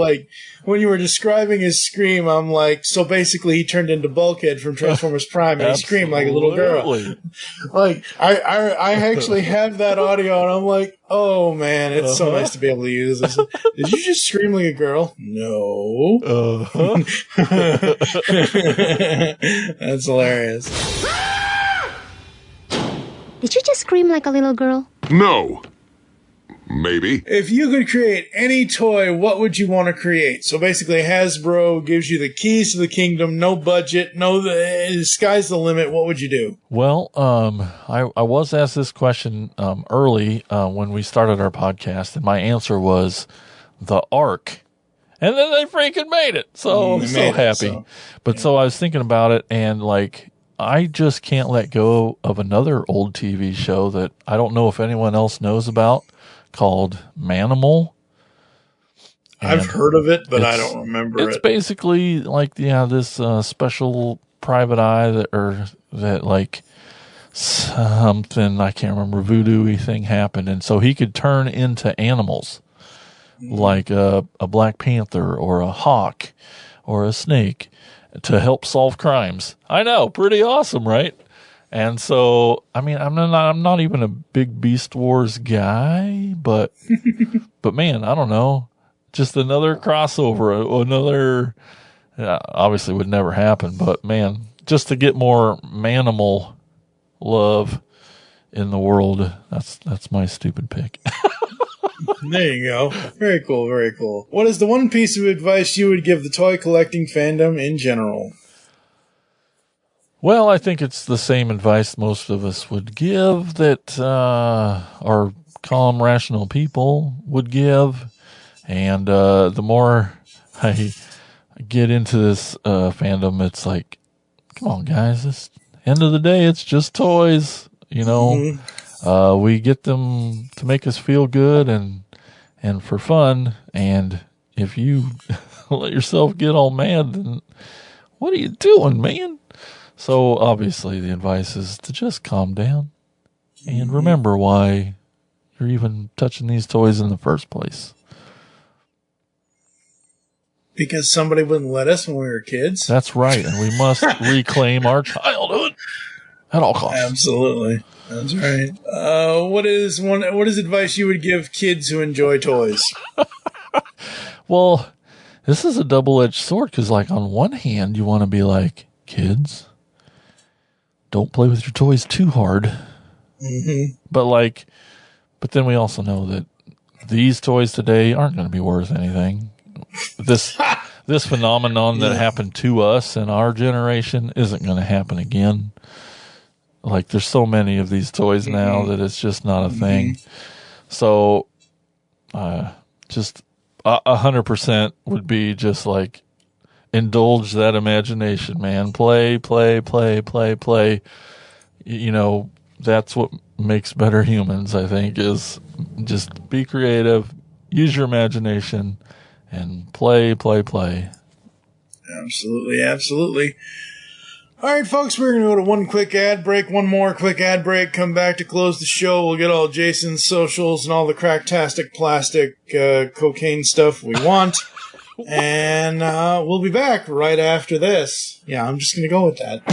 when you were describing his scream, I'm like, so basically he turned into Bulkhead from Transformers Prime, and he screamed like a little girl. I actually have that audio, and I'm like, oh man, it's so nice to be able to use this. Did you just scream like a girl? No. That's hilarious. Did you just scream like a little girl? No. Maybe. If you could create any toy, what would you want to create? So basically, Hasbro gives you the keys to the kingdom, no budget, the sky's the limit. What would you do? Well, I was asked this question early when we started our podcast, and my answer was the Ark. And then they freaking made it. So I'm so happy. So I was thinking about it, and I just can't let go of another old TV show that I don't know if anyone else knows about, called Manimal. I've heard of it, but I don't remember it. It's basically this special private eye that something, I can't remember, voodoo-y thing happened. And so he could turn into animals, like a Black Panther or a hawk or a snake to help solve crimes. I know, pretty awesome, right? And so, I mean, I'm not even a big Beast Wars guy, but man, I don't know, just another crossover, another. Obviously, would never happen, but man, just to get more manimal love in the world, that's my stupid pick. There you go. Very cool, very cool. What is the one piece of advice you would give the toy collecting fandom in general? Well, I think it's the same advice most of us would give, that our calm, rational people would give. And the more I get into this fandom, it's like, come on, guys. This end of the day, it's just toys. You know, we get them to make us feel good and for fun. And if you let yourself get all mad, then what are you doing, man? So obviously the advice is to just calm down and remember why you're even touching these toys in the first place. Because somebody wouldn't let us when we were kids. That's right, and we must reclaim our childhood at all costs. Absolutely, that's right. What is advice you would give kids who enjoy toys? Well, this is a double-edged sword, because, like, on one hand, you want to be like, kids, don't play with your toys too hard. But then we also know that these toys today aren't going to be worth anything. This phenomenon that happened to us in our generation isn't going to happen again. Like, there's so many of these toys now that it's just not a thing. So, just 100% would be just like, indulge that imagination, man. Play. You know, that's what makes better humans, I think, is just be creative, use your imagination, and play. Absolutely. All right, folks, we're going to go to one more quick ad break, come back to close the show. We'll get all Jason's socials and all the Cracktastic Plastic cocaine stuff we want. And we'll be back right after this. Yeah, I'm just going to go with that.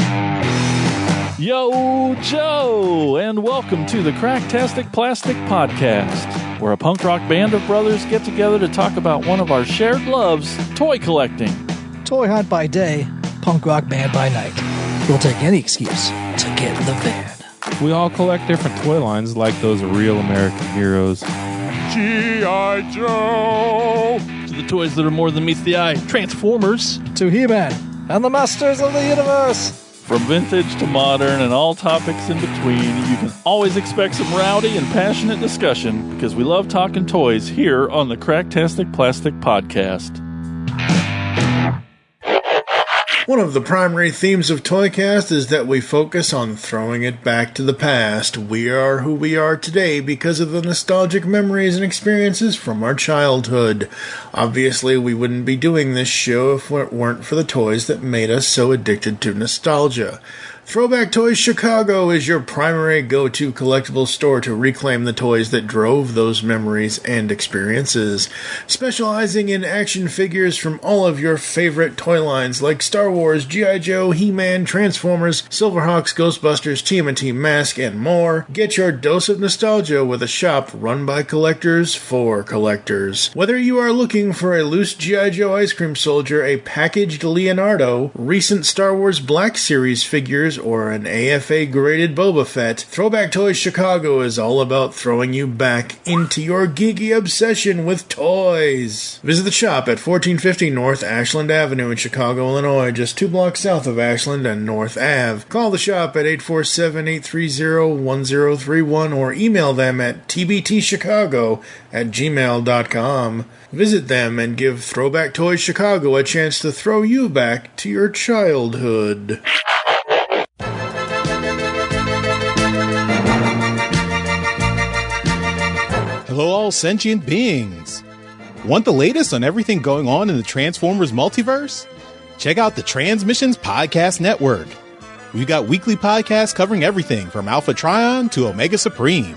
Yo, Joe, and welcome to the Cracktastic Plastic Podcast, where a punk rock band of brothers get together to talk about one of our shared loves, toy collecting. Toy hunt by day, punk rock band by night. We'll take any excuse to get in the van. We all collect different toy lines like those real American heroes. G.I. Joe! To the toys that are more than meets the eye, Transformers. To He-Man and the Masters of the Universe. From vintage to modern and all topics in between, you can always expect some rowdy and passionate discussion, because we love talking toys here on the Cracktastic Plastic Podcast. One of the primary themes of Toycast is that we focus on throwing it back to the past. We are who we are today because of the nostalgic memories and experiences from our childhood. Obviously, we wouldn't be doing this show if it weren't for the toys that made us so addicted to nostalgia. Throwback Toys Chicago is your primary go-to collectible store to reclaim the toys that drove those memories and experiences. Specializing in action figures from all of your favorite toy lines like Star Wars, G.I. Joe, He-Man, Transformers, Silverhawks, Ghostbusters, TMNT Mask, and more, get your dose of nostalgia with a shop run by collectors for collectors. Whether you are looking for a loose G.I. Joe ice cream soldier, a packaged Leonardo, recent Star Wars Black Series figures, or an AFA-graded Boba Fett, Throwback Toys Chicago is all about throwing you back into your geeky obsession with toys. Visit the shop at 1450 North Ashland Avenue in Chicago, Illinois, just 2 blocks south of Ashland and North Ave. Call the shop at 847-830-1031 or email them at tbtchicago@gmail.com. Visit them and give Throwback Toys Chicago a chance to throw you back to your childhood. Hello, all sentient beings. Want the latest on everything going on in the Transformers multiverse? Check out the Transmissions Podcast Network. We've got weekly podcasts covering everything from Alpha Trion to Omega Supreme,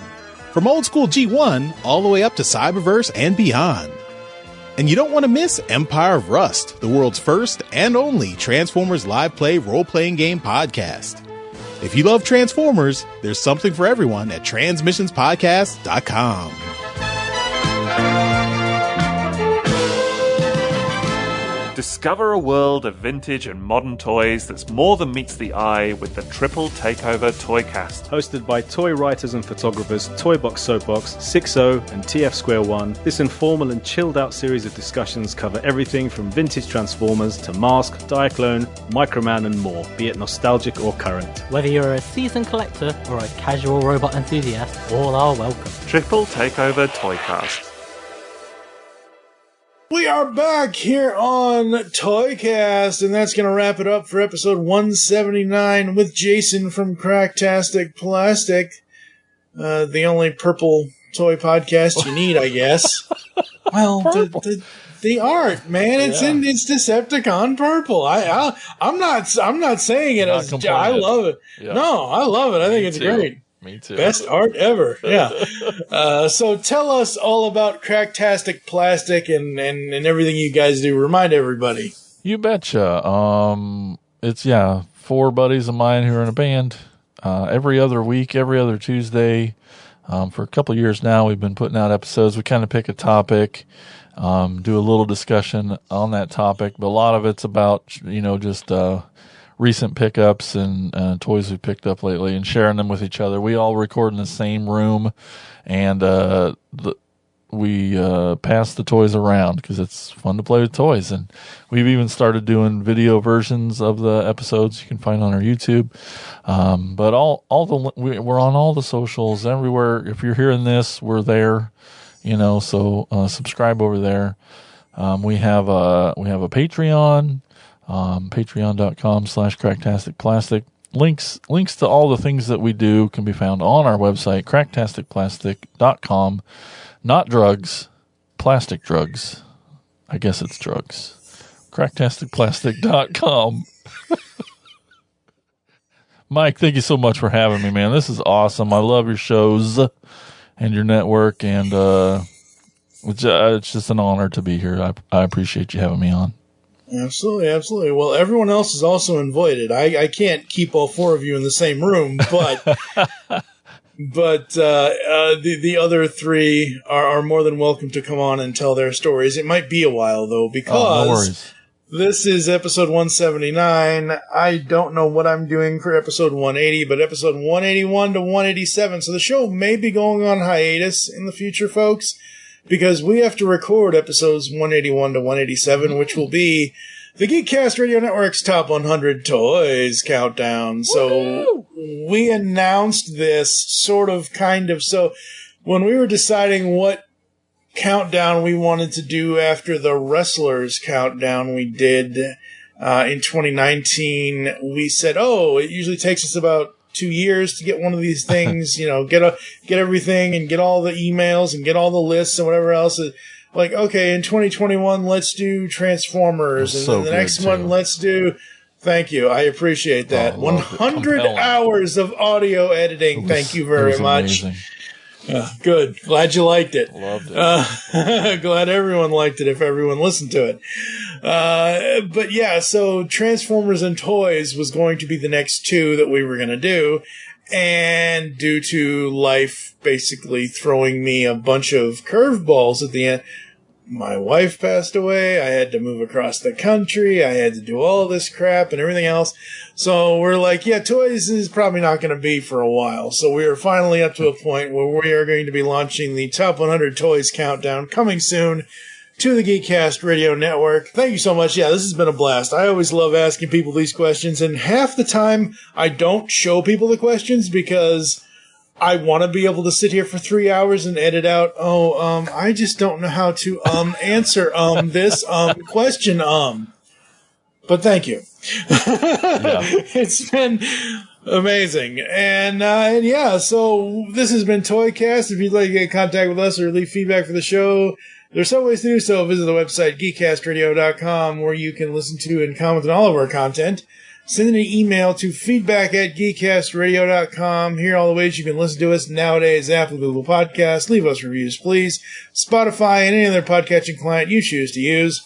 from old school G1 all the way up to Cyberverse and beyond. And you don't want to miss Empire of Rust, the world's first and only Transformers live play role-playing game podcast. If you love Transformers, there's something for everyone at transmissionspodcast.com. Discover a world of vintage and modern toys that's more than meets the eye with the Triple Takeover Toycast. Hosted by toy writers and photographers Toybox Soapbox, 6O, and TF Square 1, this informal and chilled-out series of discussions cover everything from vintage Transformers to Mask, Diaclone, Microman, and more, be it nostalgic or current. Whether you're a seasoned collector or a casual robot enthusiast, all are welcome. Triple Takeover Toycast. We are back here on Toycast, and that's going to wrap it up for episode 179 with Jason from Cracktastic Plastic. The only purple toy podcast you need, I guess. Well, the art, man, it's Decepticon purple. I'm not saying it as I love it. Yeah. No, I love it. I think it's great. Me too. Best art ever. Yeah. So tell us all about Cracktastic Plastic and everything you guys do. Remind everybody. You betcha. It's 4 buddies of mine who are in a band. Every other week, every other Tuesday. For a couple of years now, we've been putting out episodes. We kind of pick a topic, do a little discussion on that topic, but a lot of it's about, just recent pickups and toys we picked up lately and sharing them with each other. We all record in the same room, and we pass the toys around because it's fun to play with toys. And we've even started doing video versions of the episodes you can find on our YouTube. But we're on all the socials everywhere. If you're hearing this, we're there. So subscribe over there. We have a Patreon. Patreon.com/Cracktastic Plastic. Links to all the things that we do can be found on our website, cracktasticplastic.com. Not drugs, plastic drugs. I guess it's drugs. Cracktasticplastic.com. Mike, thank you so much for having me, man. This is awesome. I love your shows and your network, and it's just an honor to be here. I appreciate you having me on. Absolutely, absolutely. Well, everyone else is also invited. I can't keep all 4 of you in the same room, but the other 3 are more than welcome to come on and tell their stories. It might be a while, though, because this is episode 179. I don't know what I'm doing for episode 180, but episode 181 to 187. So the show may be going on hiatus in the future, folks, because we have to record episodes 181 to 187, which will be the Geekcast Radio Network's Top 100 Toys Countdown. So we announced this kind of. So when we were deciding what countdown we wanted to do after the Wrestlers countdown we did in 2019, we said, it usually takes us about 2 years to get one of these things, get everything and get all the emails and get all the lists and whatever else. Like, okay, in 2021, let's do Transformers. And then the next one, let's do... Thank you. I appreciate that. 100 hours of audio editing. Thank you very much. Good. Glad you liked it. Loved it. Glad everyone liked it if everyone listened to it. But yeah, so Transformers and Toys was going to be the next 2 that we were going to do. And due to life basically throwing me a bunch of curveballs at the end, my wife passed away. I had to move across the country. I had to do all this crap and everything else. So we're like, Toys is probably not going to be for a while. So we are finally up to a point where we are going to be launching the Top 100 Toys Countdown coming soon to the Geekcast Radio Network. Thank you so much. Yeah, this has been a blast. I always love asking people these questions, and half the time I don't show people the questions because I want to be able to sit here for 3 hours and edit out, I just don't know how to answer this question. But thank you. It's been amazing. And so this has been Toycast. If you'd like to get in contact with us or leave feedback for the show, there's some ways to do so. Visit the website, geekcastradio.com, where you can listen to and comment on all of our content. Send an email to feedback@geekcastradio.com. Here are all the ways you can listen to us nowadays. Apple, Google Podcasts. Leave us reviews, please. Spotify and any other podcatching client you choose to use.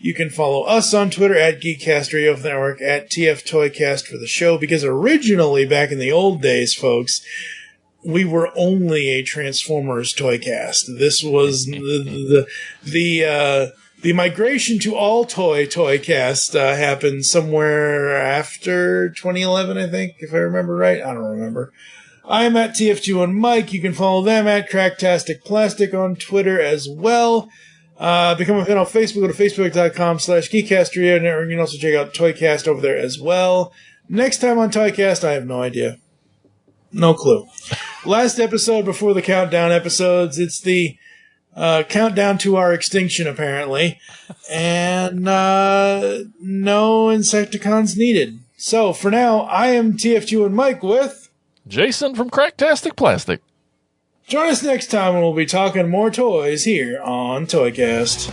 You can follow us on Twitter at Geekcast Radio Network, at TFToycast for the show, because originally, back in the old days, folks, we were only a Transformers Toycast. This was the migration to all Toycast happened somewhere after 2011, I think, if I remember right. I don't remember. I am at TF2 and Mike. You can follow them at Cracktastic Plastic on Twitter as well. Become a fan on Facebook. Go to facebook.com/GeekCastRadio Network. You can also check out Toycast over there as well. Next time on Toycast, I have no idea. No clue. Last episode before the countdown episodes. It's the countdown to our extinction, apparently. And no Insecticons needed. So, for now, I am TF2 and Mike with Jason from Cracktastic Plastic. Join us next time when we'll be talking more toys here on Toycast.